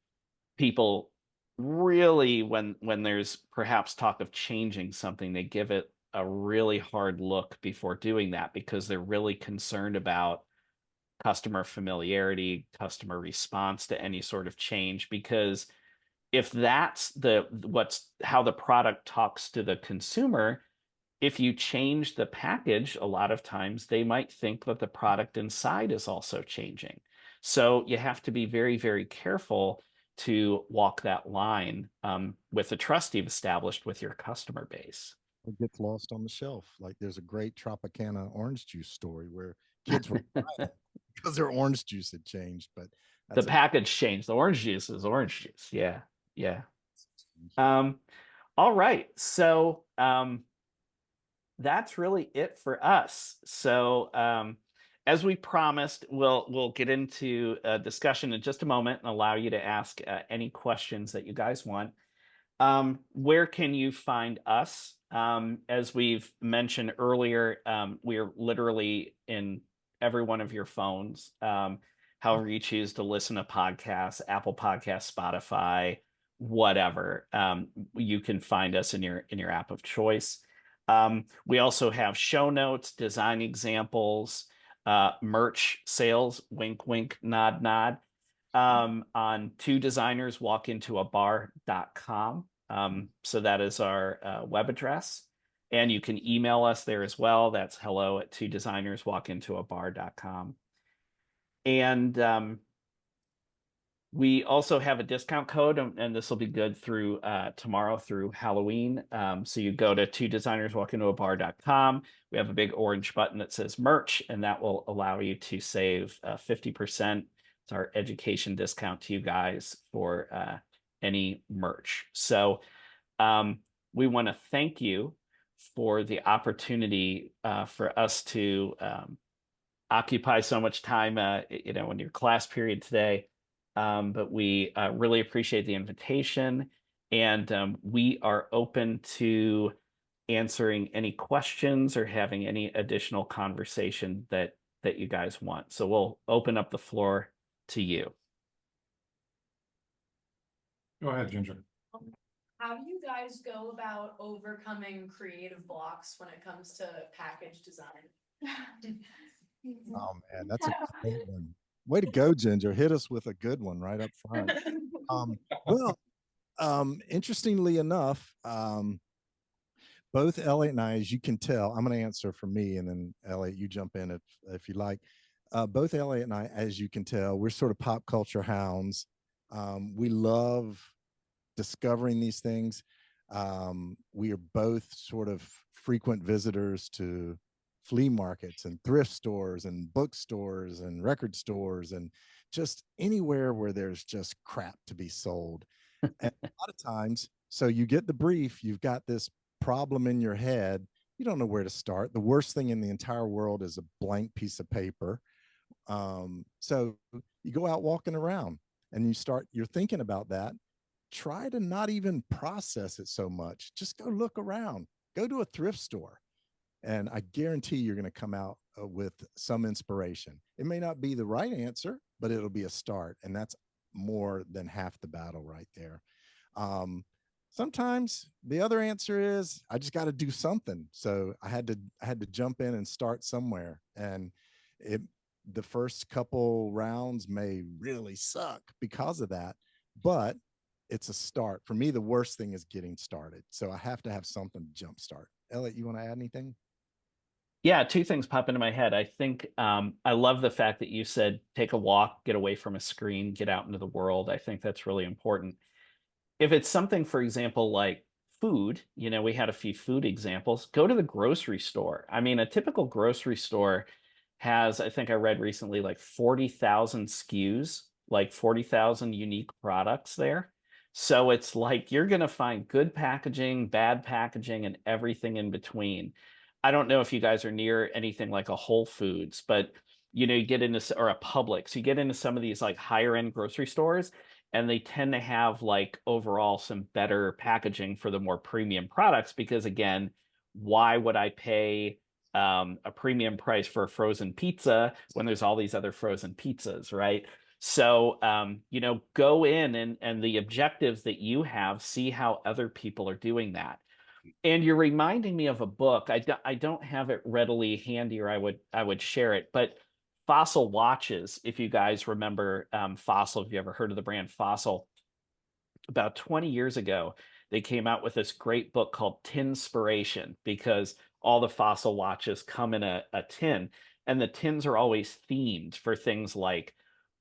people really, when there's perhaps talk of changing something, they give it a really hard look before doing that because they're really concerned about customer familiarity, customer response to any sort of change. Because if that's how the product talks to the consumer, if you change the package, a lot of times they might think that the product inside is also changing. So you have to be very, very careful to walk that line with the trust you've established with your customer base. It gets lost on the shelf. Like there's a great Tropicana orange juice story where kids were because their orange juice had changed, but The package changed. The orange juice is orange juice. Yeah. Yeah. All right. So that's really it for us. So as we promised, we'll get into a discussion in just a moment and allow you to ask any questions that you guys want. Where can you find us? As we've mentioned earlier, we're literally in every one of your phones. However you choose to listen to podcasts, Apple Podcasts, Spotify, whatever. You can find us in your app of choice. We also have show notes, design examples, merch sales, wink, wink, nod, nod, on twodesignerswalkintoabar.com. So that is our web address. And you can email us there as well. That's hello@twodesignerswalkintoabar.com. And we also have a discount code, and this will be good through tomorrow through Halloween. So you go to twodesignerswalkintoabar.com. We have a big orange button that says merch, and that will allow you to save 50%. It's our education discount to you guys for any merch. So we want to thank you for the opportunity for us to occupy so much time, in your class period today. But we really appreciate the invitation, and we are open to answering any questions or having any additional conversation that you guys want. So we'll open up the floor to you. Go ahead, Ginger. How do you guys go about overcoming creative blocks when it comes to package design? Oh man, that's a great one. Way to go, Ginger. Hit us with a good one right up front. Well, interestingly enough, both Elliot and I, as you can tell, I'm going to answer for me, and then Elliot, you jump in if you like. Both Elliot and I, as you can tell, we're sort of pop culture hounds. We love discovering these things. We are both sort of frequent visitors to flea markets and thrift stores and bookstores and record stores and just anywhere where there's just crap to be sold. And a lot of times, so you get the brief, you've got this problem in your head, you don't know where to start. The worst thing in the entire world is a blank piece of paper. So you go out walking around and you're thinking about that. try to not even process it so much. Just go look around, go to a thrift store, and I guarantee you're going to come out with some inspiration. It may not be the right answer, but it'll be a start. And that's more than half the battle right there. Um, Sometimes the other answer is I just got to do something. So I had to jump in and start somewhere. And it the first couple rounds may really suck because of that, but it's a start. For me, the worst thing is getting started. So I have to have something to jumpstart. Elliot, you want to add anything? Yeah, two things pop into my head. I think I love the fact that you said take a walk, get away from a screen, get out into the world. I think that's really important. If it's something, for example, like food, we had a few food examples. Go to the grocery store. I mean, a typical grocery store has, I think I read recently, like 40,000 SKUs, like 40,000 unique products there. So it's like you're going to find good packaging, bad packaging, and everything in between. I don't know if you guys are near anything like a Whole Foods, but you get into, or a Publix, you get into some of these like higher end grocery stores, and they tend to have like overall some better packaging for the more premium products because again, why would I pay a premium price for a frozen pizza when there's all these other frozen pizzas, right? So go in and the objectives that you have, see how other people are doing that. And you're reminding me of a book. I don't have it readily handy, or I would share it. But Fossil watches, if you guys remember Fossil, if you ever heard of the brand Fossil, about 20 years ago, they came out with this great book called Tinspiration because all the Fossil watches come in a tin, and the tins are always themed for things like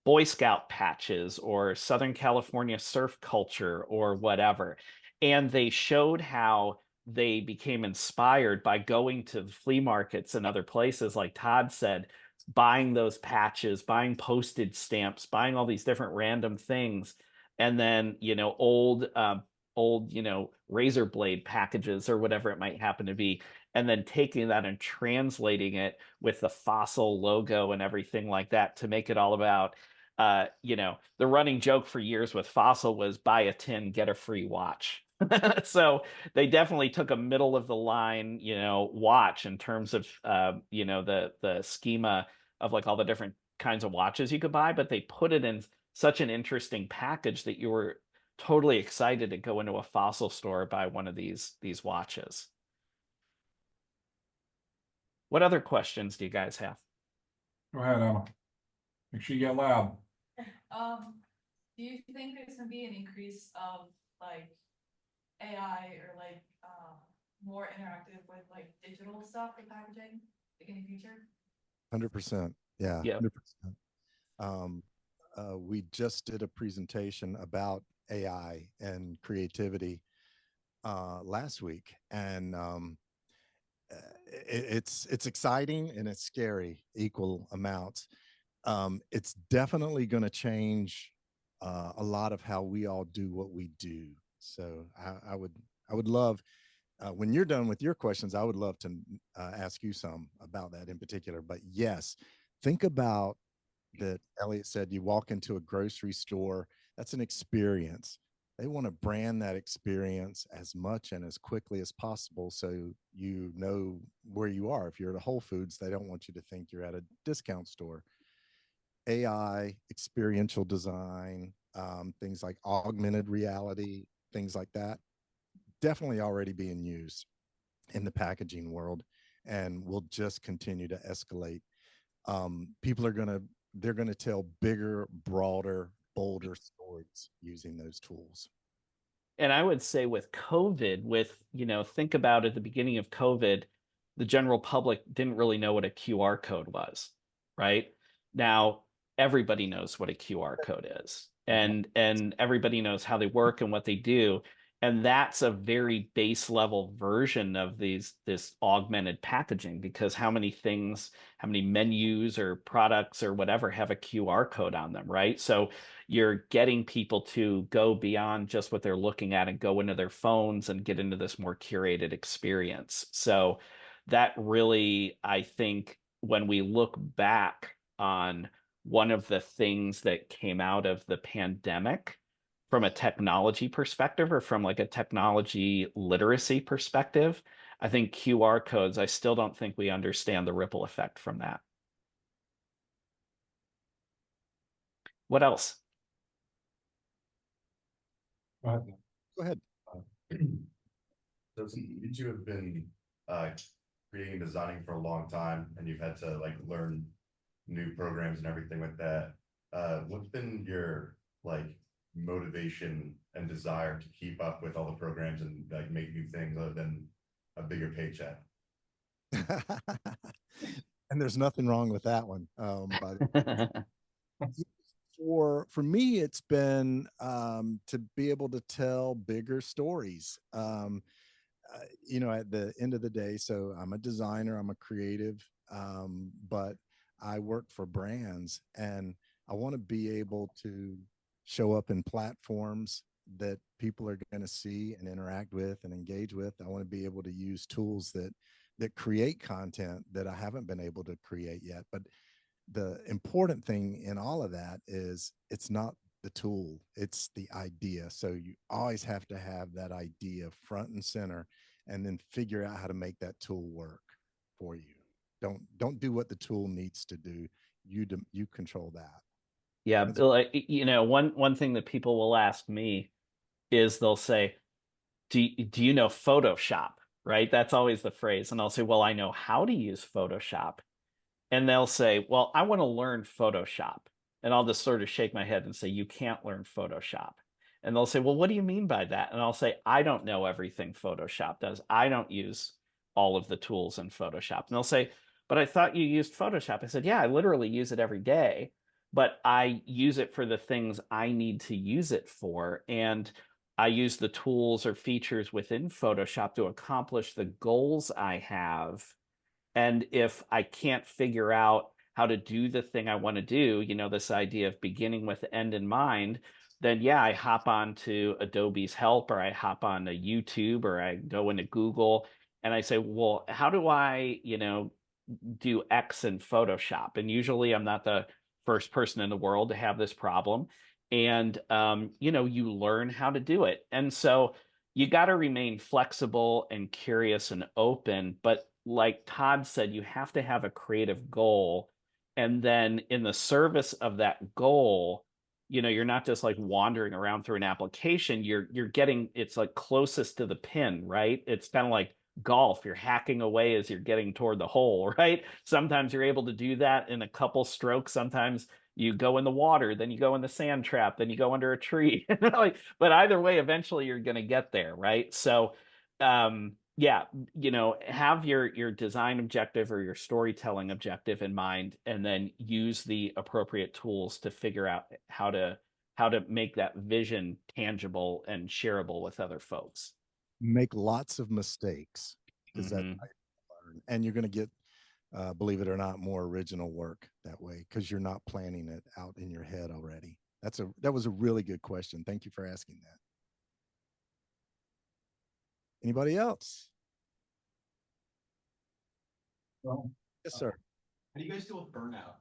Boy Scout patches or Southern California surf culture or whatever. And they showed how they became inspired by going to flea markets and other places, like Todd said, buying those patches, buying postage stamps, buying all these different random things, and then old razor blade packages or whatever it might happen to be, and then taking that and translating it with the Fossil logo and everything like that to make it all about the running joke for years with Fossil was buy a tin, get a free watch. So they definitely took a middle of the line, watch in terms of the schema of like all the different kinds of watches you could buy, but they put it in such an interesting package that you were totally excited to go into a Fossil store, buy one of these watches. What other questions do you guys have? Go ahead, Emma. Make sure you get loud. Do you think there's gonna be an increase of like AI or like more interactive with like digital stuff for packaging like in the future? 100%. Yeah, Yeah. 100%. We just did a presentation about AI and creativity last week, and it's exciting and it's scary, equal amounts. It's definitely going to change a lot of how we all do what we do. So I would love when you're done with your questions, I would love to ask you some about that in particular. But yes, think about that. Elliot said you walk into a grocery store, that's an experience. They want to brand that experience as much and as quickly as possible so you know where you are. If you're at a Whole Foods, they don't want you to think you're at a discount store. AI, experiential design, things like augmented reality, things like that, definitely already being used in the packaging world and will just continue to escalate. People are they're going to tell bigger, broader, bolder stories using those tools. And I would say with COVID, think about at the beginning of COVID, the general public didn't really know what a QR code was, right? Now everybody knows what a QR code is, and everybody knows how they work and what they do. And that's a very base level version of this augmented packaging, because how many things, how many menus or products or whatever have a QR code on them, right? So you're getting people to go beyond just what they're looking at and go into their phones and get into this more curated experience. So that really, I think, when we look back on one of the things that came out of the pandemic, from a technology perspective or from like a technology literacy perspective. I think QR codes, I still don't think we understand the ripple effect from that. What else? But Go ahead. So since you two have been creating and designing for a long time, and you've had to like learn new programs and everything like that, what's been your like motivation and desire to keep up with all the programs and like make new things other than a bigger paycheck? And there's nothing wrong with that one. But for me, it's been to be able to tell bigger stories. At the end of the day, so I'm a designer, I'm a creative, but I work for brands, and I want to be able to show up in platforms that people are going to see and interact with and engage with. I want to be able to use tools that create content that I haven't been able to create yet. But the important thing in all of that is it's not the tool, it's the idea. So you always have to have that idea front and center, and then figure out how to make that tool work for you. Don't do what the tool needs to do. You control that. Yeah, That's- like one thing that people will ask me is they'll say, do you know Photoshop? Right? That's always the phrase. And I'll say, well, I know how to use Photoshop. And they'll say, well, I want to learn Photoshop. And I'll just sort of shake my head and say, you can't learn Photoshop. And they'll say, well, what do you mean by that? And I'll say, I don't know everything Photoshop does. I don't use all of the tools in Photoshop. And they'll say, but I thought you used Photoshop. I said, yeah, I literally use it every day, but I use it for the things I need to use it for. And I use the tools or features within Photoshop to accomplish the goals I have. And if I can't figure out how to do the thing I want to do, this idea of beginning with end in mind, then yeah, I hop on to Adobe's help, or I hop on to YouTube, or I go into Google and I say, well, how do I, do X in Photoshop? And usually I'm not the first person in the world to have this problem. And, you learn how to do it. And so you got to remain flexible and curious and open. But like Todd said, you have to have a creative goal. And then in the service of that goal, you're not just like wandering around through an application. You're getting, it's like closest to the pin, right? It's kind of like golf. You're hacking away as you're getting toward the hole, right? Sometimes you're able to do that in a couple strokes. Sometimes you go in the water, then you go in the sand trap, then you go under a tree. But either way, eventually you're going to get there, right? So, yeah, have your design objective or your storytelling objective in mind, and then use the appropriate tools to figure out how to make that vision tangible and shareable with other folks. Make lots of mistakes, because that's Mhm. how you learn. And you're going to get, believe it or not, more original work that way, because you're not planning it out in your head already. That was a really good question. Thank you for asking that. Anybody else? well, Yes, sir. How do you guys deal with burnout?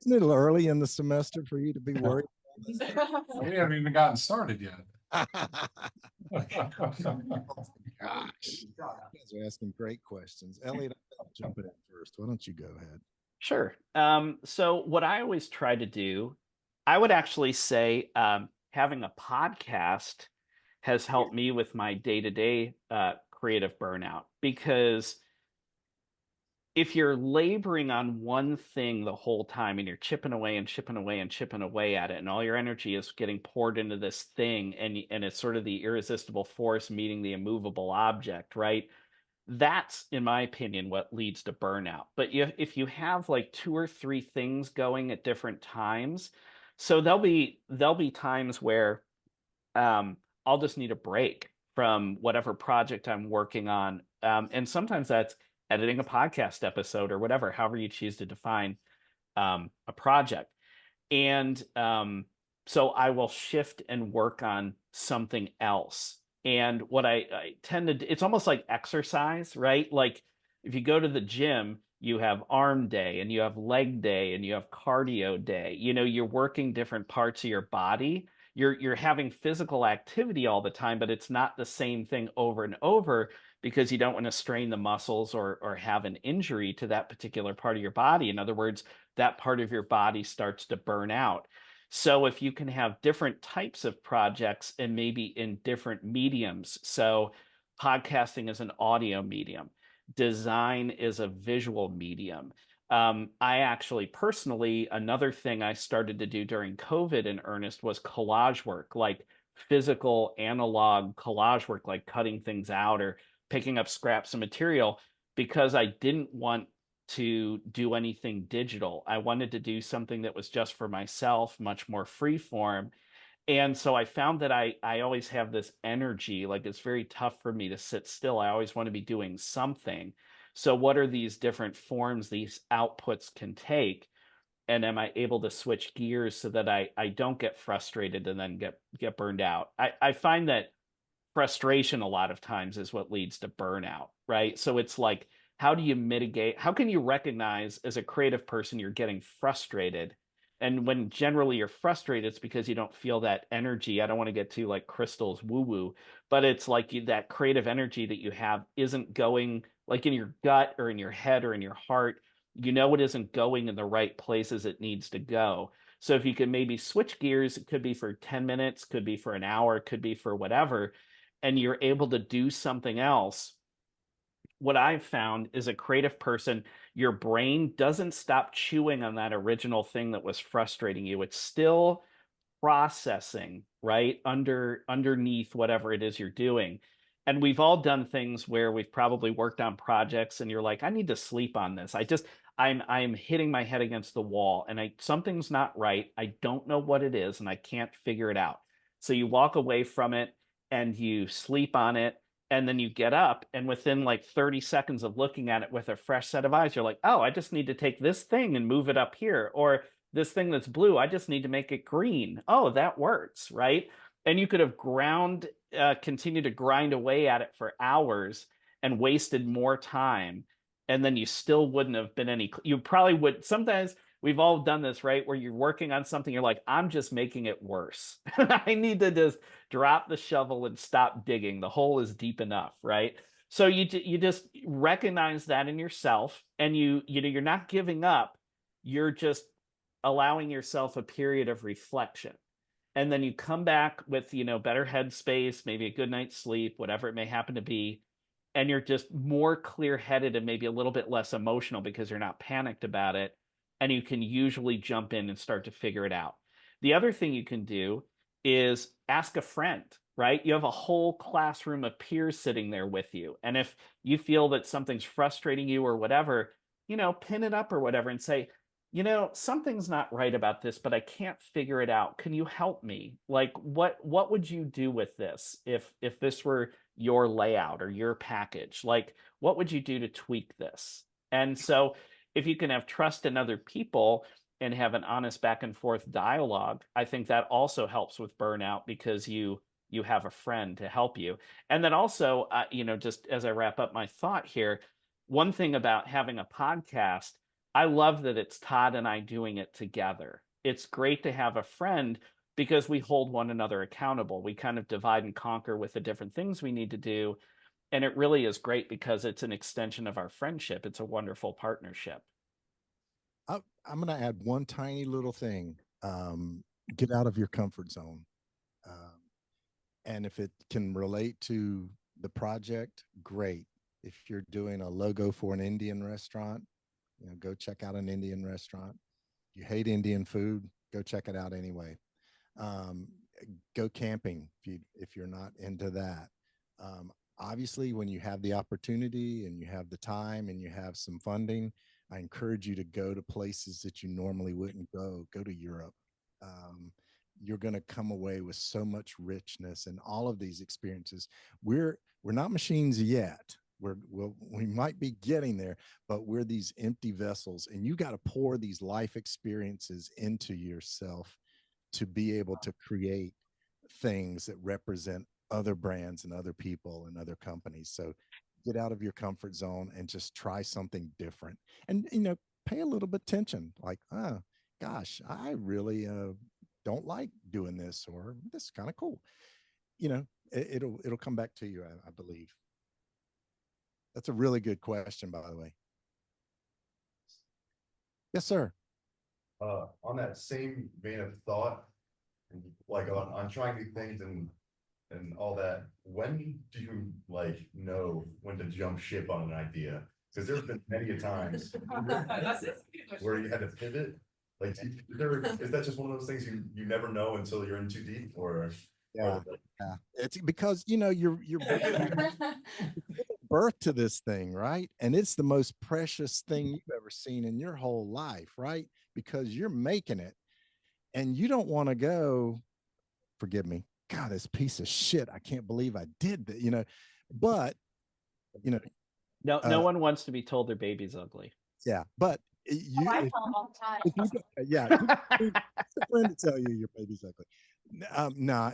Isn't it early in the semester for you to be worried? we haven't even gotten started yet. Gosh, you guys are asking great questions. Elliot, I'll jump in first. Why don't you go ahead? Sure. So what I always try to do, I would actually say having a podcast has helped me with my day-to-day creative burnout, because if you're laboring on one thing the whole time and you're chipping away and chipping away and chipping away at it, and all your energy is getting poured into this thing, and it's sort of the irresistible force meeting the immovable object, right? That's, in my opinion, what leads to burnout. But if you have like two or three things going at different times, so there'll be times where I'll just need a break from whatever project I'm working on. And sometimes that's editing a podcast episode or whatever, however you choose to define a project. And so I will shift and work on something else. And what I tend to do, it's almost like exercise, right? Like if you go to the gym, you have arm day, and you have leg day, and you have cardio day. You know, you're working different parts of your body. You're having physical activity all the time, but it's not the same thing over and over because you don't want to strain the muscles or have an injury to that particular part of your body. In other words, that part of your body starts to burn out. So if you can have different types of projects and maybe in different mediums, so podcasting is an audio medium, design is a visual medium. I actually personally, another thing I started to do during COVID in earnest was collage work, like physical analog collage work, like cutting things out or picking up scraps of material, because I didn't want to do anything digital. I wanted to do something that was just for myself, much more free form. And so I found that I always have this energy, like it's very tough for me to sit still. I always want to be doing something. So what are these different forms these outputs can take? And am I able to switch gears so that I don't get frustrated and then get burned out? I find that frustration a lot of times is what leads to burnout, right? So it's like, how do you mitigate? How can you recognize as a creative person you're getting frustrated? And when generally you're frustrated, it's because you don't feel that energy. I don't want to get too like crystals woo woo, but it's like that creative energy that you have isn't going like in your gut or in your head or in your heart. You know, it isn't going in the right places it needs to go. So if you can maybe switch gears, it could be for 10 minutes, could be for an hour, could be for whatever, and you're able to do something else. What I've found is a creative person, your brain doesn't stop chewing on that original thing that was frustrating you. It's still processing, right? Underneath whatever it is you're doing. And we've all done things where we've probably worked on projects and you're like, I need to sleep on this. I'm hitting my head against the wall and something's not right. I don't know what it is and I can't figure it out. So you walk away from it and you sleep on it, and then you get up and within like 30 seconds of looking at it with a fresh set of eyes, you're like, oh, I just need to take this thing and move it up here. Or this thing that's blue, I just need to make it green. Oh, that works, right? And you could have continue to grind away at it for hours and wasted more time. And then you still wouldn't have been you probably would. Sometimes we've all done this, right? Where you're working on something, you're like, I'm just making it worse. I need to just drop the shovel and stop digging. The hole is deep enough, right? So you just recognize that in yourself, and you're not giving up. You're just allowing yourself a period of reflection, and then you come back with better headspace, maybe a good night's sleep, whatever it may happen to be, and you're just more clear-headed and maybe a little bit less emotional because you're not panicked about it, and you can usually jump in and start to figure it out. The other thing you can do is ask a friend, right? You have a whole classroom of peers sitting there with you, and if you feel that something's frustrating you or whatever, pin it up or whatever and say, something's not right about this, but I can't figure it out. Can you help me? Like, what would you do with this if this were your layout or your package? Like, what would you do to tweak this? And so if you can have trust in other people and have an honest back and forth dialogue, I think that also helps with burnout because you have a friend to help you. And then also, just as I wrap up my thought here, one thing about having a podcast, I love that it's Todd and I doing it together. It's great to have a friend because we hold one another accountable. We kind of divide and conquer with the different things we need to do. And it really is great because it's an extension of our friendship. It's a wonderful partnership. I'm going to add one tiny little thing. Get out of your comfort zone. And if it can relate to the project, great. If you're doing a logo for an Indian restaurant, go check out an Indian restaurant. You hate Indian food, go check it out anyway. Um, Go camping if you're not into that. Obviously, when you have the opportunity and you have the time and you have some funding, I encourage you to go to places that you normally wouldn't go. Go to Europe. You're going to come away with so much richness and all of these experiences. We're not machines yet. We might be getting there, but we're these empty vessels, and you got to pour these life experiences into yourself to be able to create things that represent other brands and other people and other companies. So get out of your comfort zone and just try something different. And, pay a little bit attention, like, gosh, I really don't like doing this, or this is kind of cool. It'll come back to you, I believe. That's a really good question, by the way. Yes, sir. On that same vein of thought, like on trying new things and all that, when do you like know when to jump ship on an idea? Because there's been many a times where you had to pivot. Like, is that just one of those things you never know until you're in too deep, or Yeah, yeah. It's because you're birth to this thing, right? And it's the most precious thing you've ever seen in your whole life, right? Because you're making it, and you don't want to go, forgive me, God, this piece of shit, I can't believe I did that, but No one wants to be told their baby's ugly. yeah, but you, I tell them all the time. if you yeah, it's a friend to tell you your baby's ugly. Nah,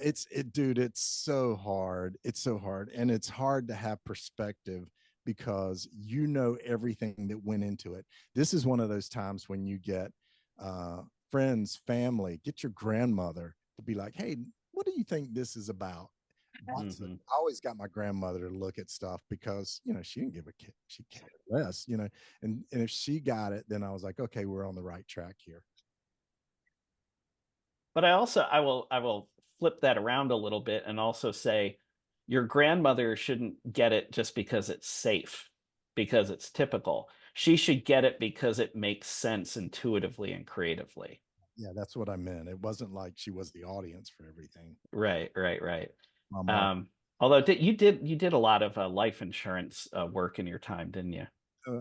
dude, it's so hard. It's so hard, and it's hard to have perspective because everything that went into it. This is one of those times when you get friends, family, get your grandmother to be like, "Hey, what do you think this is about?" I always got my grandmother to look at stuff because she didn't give a kid, she cared less, and if she got it, then I was like, okay, we're on the right track here. But I will flip that around a little bit and also say your grandmother shouldn't get it just because it's safe, because it's typical. She should get it because it makes sense intuitively and creatively. Yeah, that's what I meant. It wasn't like she was the audience for everything. Right. Although you did a lot of life insurance work in your time, didn't you?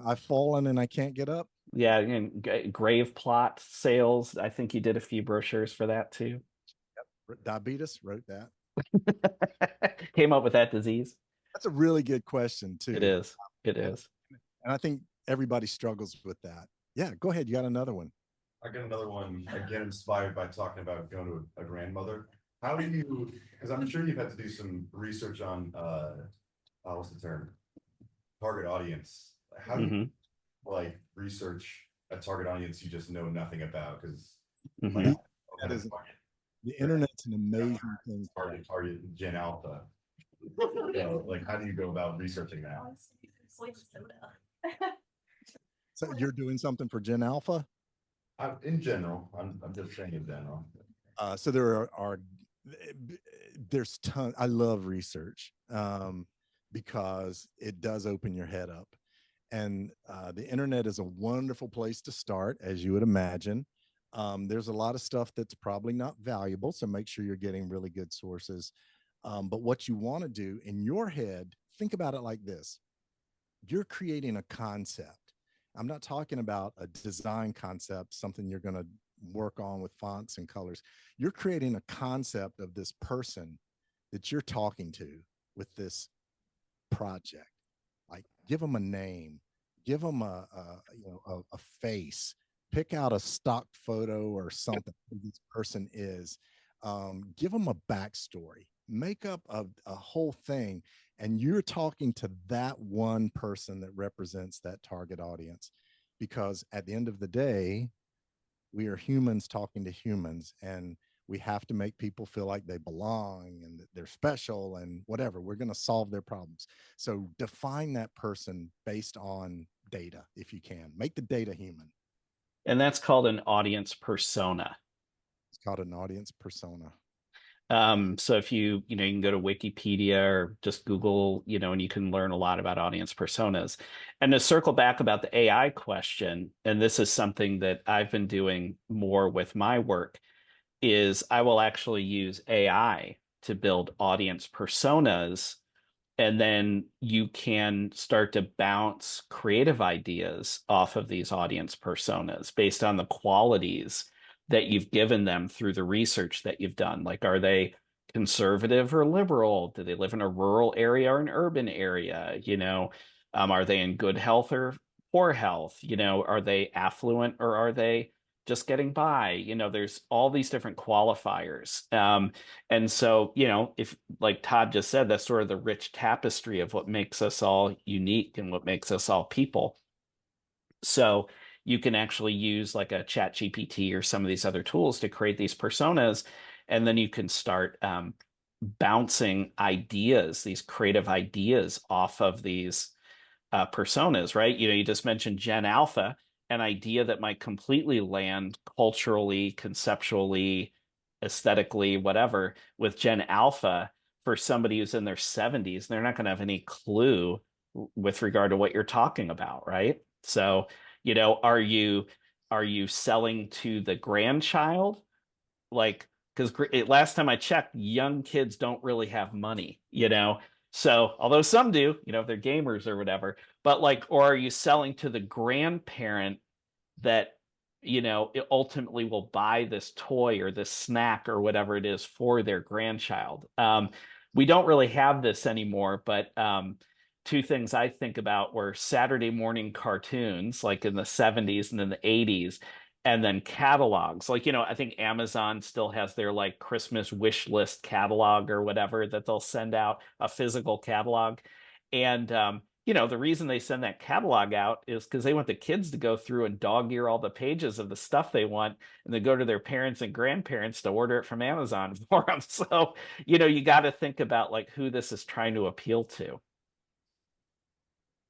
I've fallen and I can't get up. Yeah, and grave plot sales. I think you did a few brochures for that too. Yep. Diabetes, wrote that. Came up with that disease. That's a really good question too. It is. It is. And I think everybody struggles with that. Yeah, go ahead. You got another one. I got another one, again, inspired by talking about going to a grandmother. How do you, because I'm sure you've had to do some research on, what's the term? Target audience. How do you like research a target audience you just know nothing about? Because the internet's an amazing thing. Target Gen Alpha. Like, how do you go about researching that? So you're doing something for Gen Alpha? In general, I'm just saying in general. So there's tons. I love research because it does open your head up, and the internet is a wonderful place to start, as you would imagine. There's a lot of stuff that's probably not valuable, so make sure you're getting really good sources. But what you want to do in your head, think about it like this: you're creating a concept. I'm not talking about a design concept, something you're going to work on with fonts and colors. You're creating a concept of this person that you're talking to with this project. Like, give them a name, give them a face, pick out a stock photo or something who this person is, give them a backstory, make up a whole thing, and you're talking to that one person that represents that target audience. Because at the end of the day, we are humans talking to humans, and we have to make people feel like they belong and that they're special and whatever. We're going to solve their problems. So define that person based on data if you can. Make the data human. And that's called an audience persona. It's called an audience persona. So if you can go to Wikipedia or just Google, and you can learn a lot about audience personas. And to circle back about the AI question, and this is something that I've been doing more with my work, is I will actually use AI to build audience personas, and then you can start to bounce creative ideas off of these audience personas based on the qualities that you've given them through the research that you've done. Like, are they conservative or liberal? Do they live in a rural area or an urban area? Are they in good health or poor health? Are they affluent or are they just getting by. You know, there's all these different qualifiers. And so, you know, if like Todd just said, that's sort of the rich tapestry of what makes us all unique and what makes us all people. So you can actually use like a chat GPT or some of these other tools to create these personas. And then you can start bouncing ideas, these creative ideas off of these personas, right? You know, you just mentioned Gen Alpha, an idea that might completely land culturally, conceptually, aesthetically, whatever, with Gen Alpha for somebody who's in their 70s, they're not going to have any clue with regard to what you're talking about, right? So, you know, are you selling to the grandchild? Like, because last time I checked, young kids don't really have money, you know. So, although some do, you know, if they're gamers or whatever, but like, or are you selling to the grandparent that, you know, it ultimately will buy this toy or this snack or whatever it is for their grandchild? We don't really have this anymore, but two things I think about were Saturday morning cartoons, like in the 70s and in the 80s, and then catalogs. Like, you know, I think Amazon still has their like Christmas wish list catalog or whatever that they'll send out, a physical catalog. And you know, the reason they send that catalog out is because they want the kids to go through and dog ear all the pages of the stuff they want, and then go to their parents and grandparents to order it from Amazon for them. So, you know, you got to think about like who this is trying to appeal to.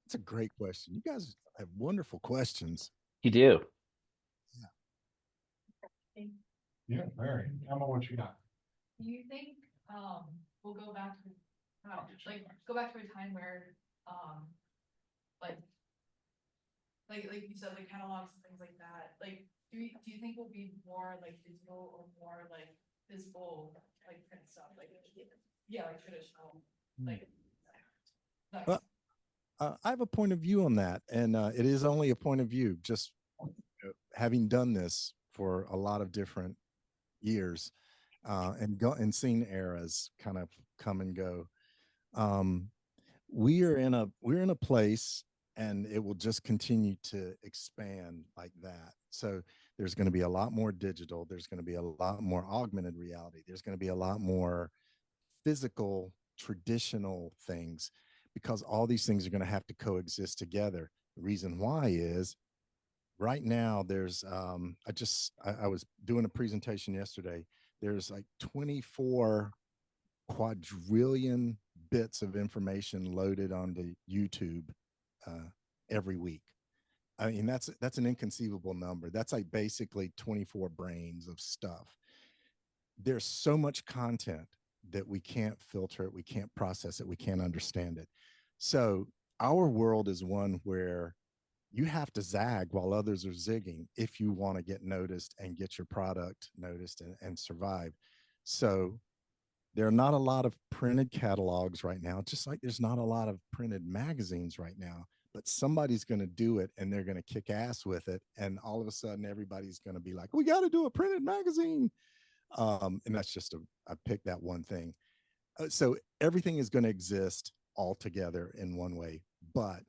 That's a great question. You guys have wonderful questions. You do. Yeah, very. Tell me what you got. Do you think we'll go back to go back to a time where like like you said, like catalogs and things like that, like do you think we'll be more like digital or more like physical like print stuff, like yeah, like traditional like Well, I have a point of view on that, and it is only a point of view. Just having done this for a lot of different years, and seen eras kind of come and go. We're in a place, and it will just continue to expand like that. So there's going to be a lot more digital. There's going to be a lot more augmented reality. There's going to be a lot more physical, traditional things, because all these things are going to have to coexist together. The reason why is right now there's I was doing a presentation yesterday. There's like 24 quadrillion bits of information loaded onto YouTube every week. I mean, that's an inconceivable number. That's like basically 24 brains of stuff. There's so much content that we can't filter it, we can't process it, we can't understand it. So our world is one where you have to zag while others are zigging if you want to get noticed and get your product noticed and survive. So there are not a lot of printed catalogs right now, just like there's not a lot of printed magazines right now, but somebody's going to do it and they're going to kick ass with it. And all of a sudden everybody's going to be like, we got to do a printed magazine. And that's just I picked that one thing. So everything is going to exist all together in one way, but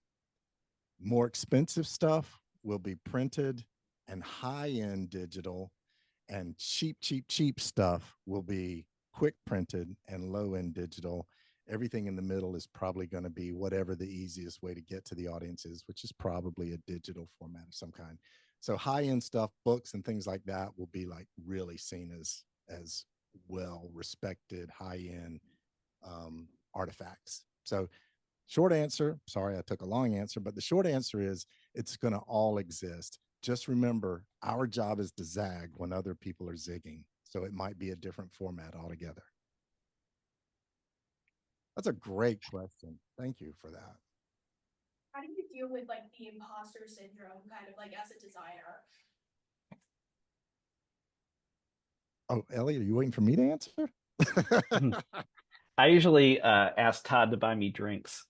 more expensive stuff will be printed, and high-end digital, and cheap stuff will be quick printed and low-end digital. Everything in the middle is probably going to be whatever the easiest way to get to the audience is, which is probably a digital format of some kind. So high-end stuff, books and things like that, will be like really seen as well respected high-end artifacts. So short answer, sorry I took a long answer, but the short answer is it's going to all exist. Just remember, our job is to zag when other people are zigging. So it might be a different format altogether. That's a great question. Thank you for that. how do you deal with like the imposter syndrome kind of like as a designer? Oh, Elliot, are you waiting for me to answer? I usually ask Todd to buy me drinks.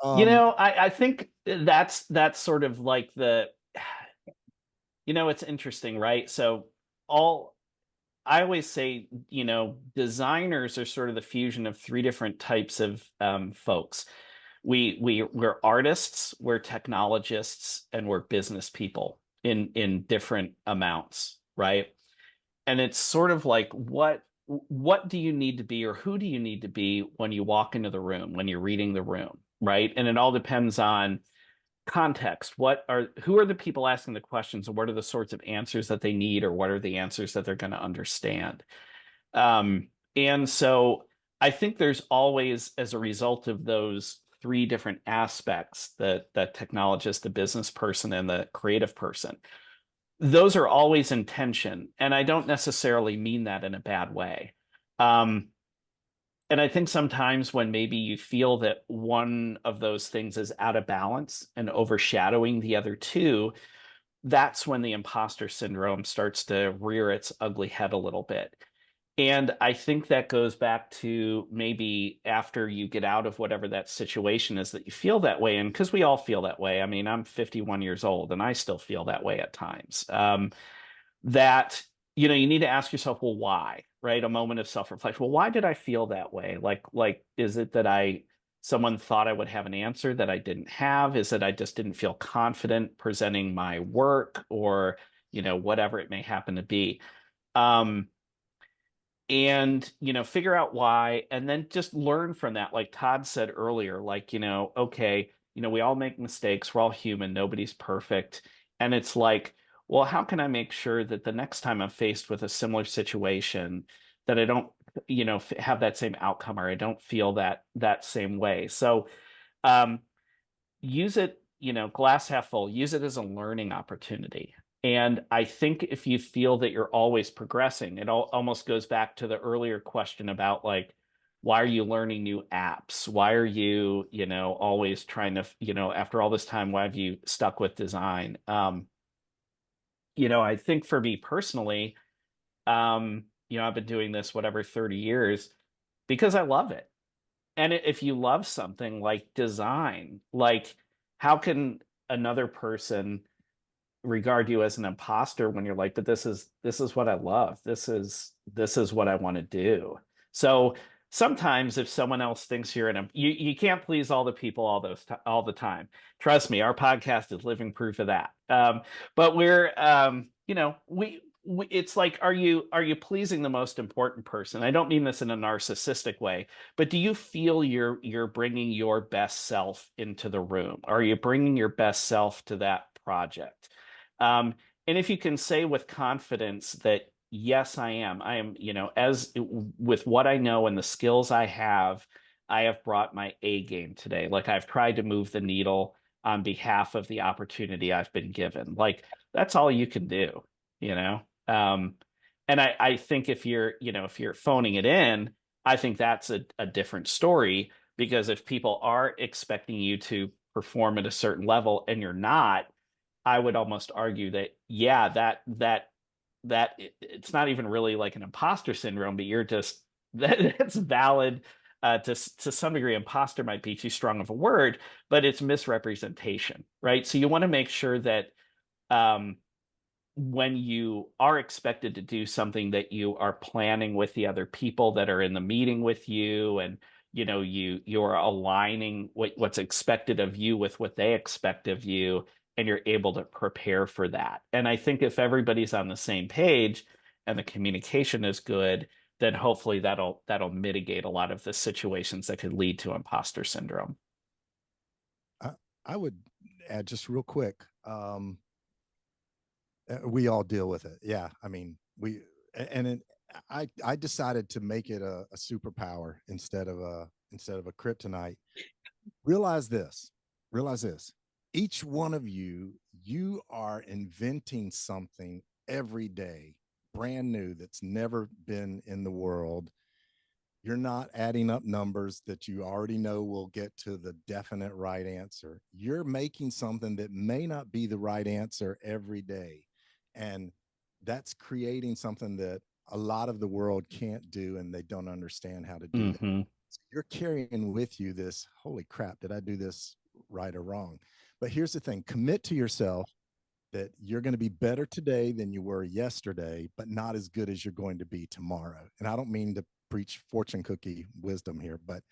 Um, You know, I think that's sort of like you know, it's interesting, right? So I always say, you know, designers are sort of the fusion of three different types of folks. We're artists, we're technologists, and we're business people. in different amounts, right? And it's sort of like what do you need to be, or who do you need to be when you walk into the room, when you're reading the room, right? And it all depends on context. Who are the people asking the questions, and what are the sorts of answers that they need, or what are the answers that they're going to understand? And so I think there's always, as a result of those three different aspects, the technologist, the business person, and the creative person, those are always in tension. And I don't necessarily mean that in a bad way. Um, and I think sometimes when maybe you feel that one of those things is out of balance and overshadowing the other two, that's when the imposter syndrome starts to rear its ugly head a little bit. And I think that goes back to maybe after you get out of whatever that situation is that you feel that way. And because we all feel that way. I mean, I'm 51 years old and I still feel that way at times. That, you need to ask yourself, well, why, right? A moment of self-reflection. Well, why did I feel that way? Like, is it that someone thought I would have an answer that I didn't have? Is it I just didn't feel confident presenting my work, or, whatever it may happen to be? Um, and figure out why, and then just learn from that, like Todd said earlier, like, okay, we all make mistakes, we're all human, nobody's perfect. And it's like, well, how can I make sure that the next time I'm faced with a similar situation, that I don't have that same outcome, or I don't feel that same way? So um use it, glass half full, use it as a learning opportunity. And I think if you feel that you're always progressing, it almost goes back to the earlier question about, like, why are you learning new apps? Why are you, always trying to, after all this time, why have you stuck with design? I think for me personally, I've been doing this, whatever, 30 years because I love it. And if you love something like design, like, how can another person regard you as an imposter when you're like, but this is what I love. This is what I want to do. So sometimes if someone else thinks you can't please all the people all the time. Trust me, our podcast is living proof of that. But we're it's like, are you pleasing the most important person? I don't mean this in a narcissistic way, but do you feel you're bringing your best self into the room? Are you bringing your best self to that project? Um, and if you can say with confidence that, yes, I am, as with what I know and the skills I have brought my A game today. Like, I've tried to move the needle on behalf of the opportunity I've been given. Like, that's all you can do, you know? And I think if you're phoning it in, I think that's a different story, because if people are expecting you to perform at a certain level and you're not, I would almost argue that, yeah, it's not even really like an imposter syndrome, but you're just that's valid. To some degree, imposter might be too strong of a word, but it's misrepresentation, right? So you want to make sure that um, when you are expected to do something, that you are planning with the other people that are in the meeting with you, and you're aligning what's expected of you with what they expect of you, and you're able to prepare for that. And I think if everybody's on the same page and the communication is good, then hopefully that'll mitigate a lot of the situations that could lead to imposter syndrome. I would add just real quick. We all deal with it. Yeah. I mean, I decided to make it a superpower instead of a kryptonite. Realize this, realize this. Each one of you are inventing something every day, brand new, that's never been in the world. You're not adding up numbers that you already know will get to the definite right answer. You're making something that may not be the right answer every day. And that's creating something that a lot of the world can't do, and they don't understand how to do that. So you're carrying with you this, holy crap, did I do this right or wrong? But here's the thing, commit to yourself that you're going to be better today than you were yesterday, but not as good as you're going to be tomorrow. And I don't mean to preach fortune cookie wisdom here, but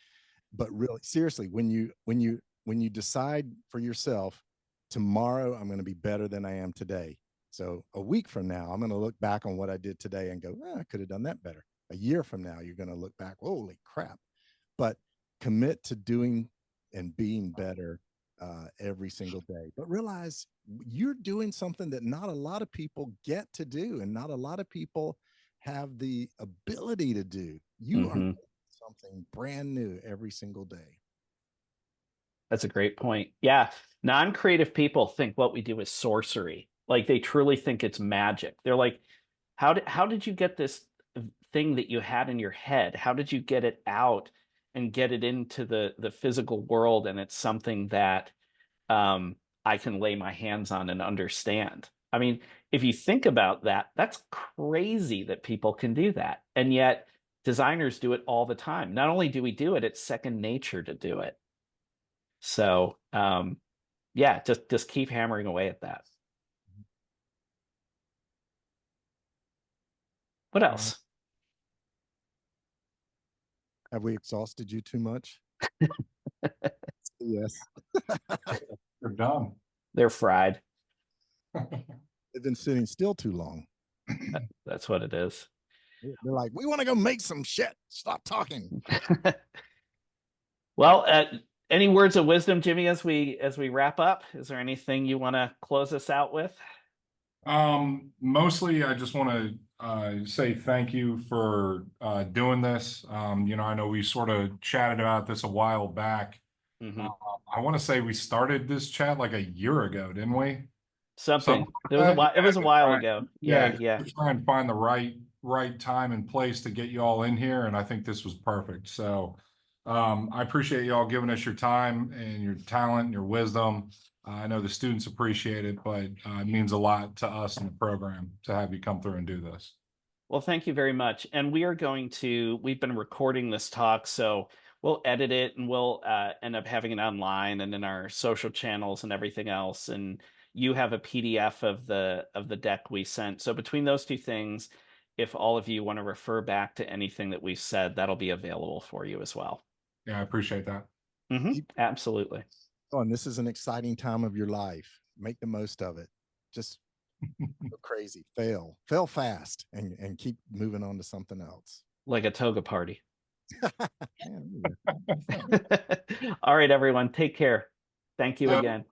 really seriously, when you decide for yourself, tomorrow I'm going to be better than I am today. So a week from now, I'm going to look back on what I did today and go, I could have done that better. A year from now, you're going to look back, holy crap. But commit to doing and being better every single day. But realize you're doing something that not a lot of people get to do, and not a lot of people have the ability to do. You are doing something brand new every single day. That's a great point. Yeah. Non-creative people think what we do is sorcery. Like they truly think it's magic. They're like, how did you get this thing that you had in your head? How did you get it out and get it into the physical world? And it's something that I can lay my hands on and understand. I mean, if you think about that, that's crazy that people can do that. And yet designers do it all the time. Not only do we do it, it's second nature to do it. So yeah, just keep hammering away at that. What else? Have we exhausted you too much? Yes. You're done. They're fried. They've been sitting still too long. That's what it is. They're like, we want to go make some shit. Stop talking. Well, any words of wisdom, Jimmy, as we wrap up? Is there anything you want to close us out with? Mostly I just want to say thank you for doing this. I know we sort of chatted about this a while back. I want to say we started this chat like a year ago, didn't we? Something. It was a while ago. Yeah. Try and find the right time and place to get you all in here, and I think this was perfect. So I appreciate you all giving us your time and your talent and your wisdom. I know the students appreciate it, but it means a lot to us in the program to have you come through and do this. Well, thank you very much. And we've been recording this talk, so we'll edit it and we'll end up having it online and in our social channels and everything else. And you have a PDF of the deck we sent. So between those two things, if all of you want to refer back to anything that we said, that'll be available for you as well. Yeah, I appreciate that. Absolutely. Oh, and this is an exciting time of your life. Make the most of it. Just go crazy, fail fast, and keep moving on to something else. Like a toga party. All right, everyone. Take care. Thank you again.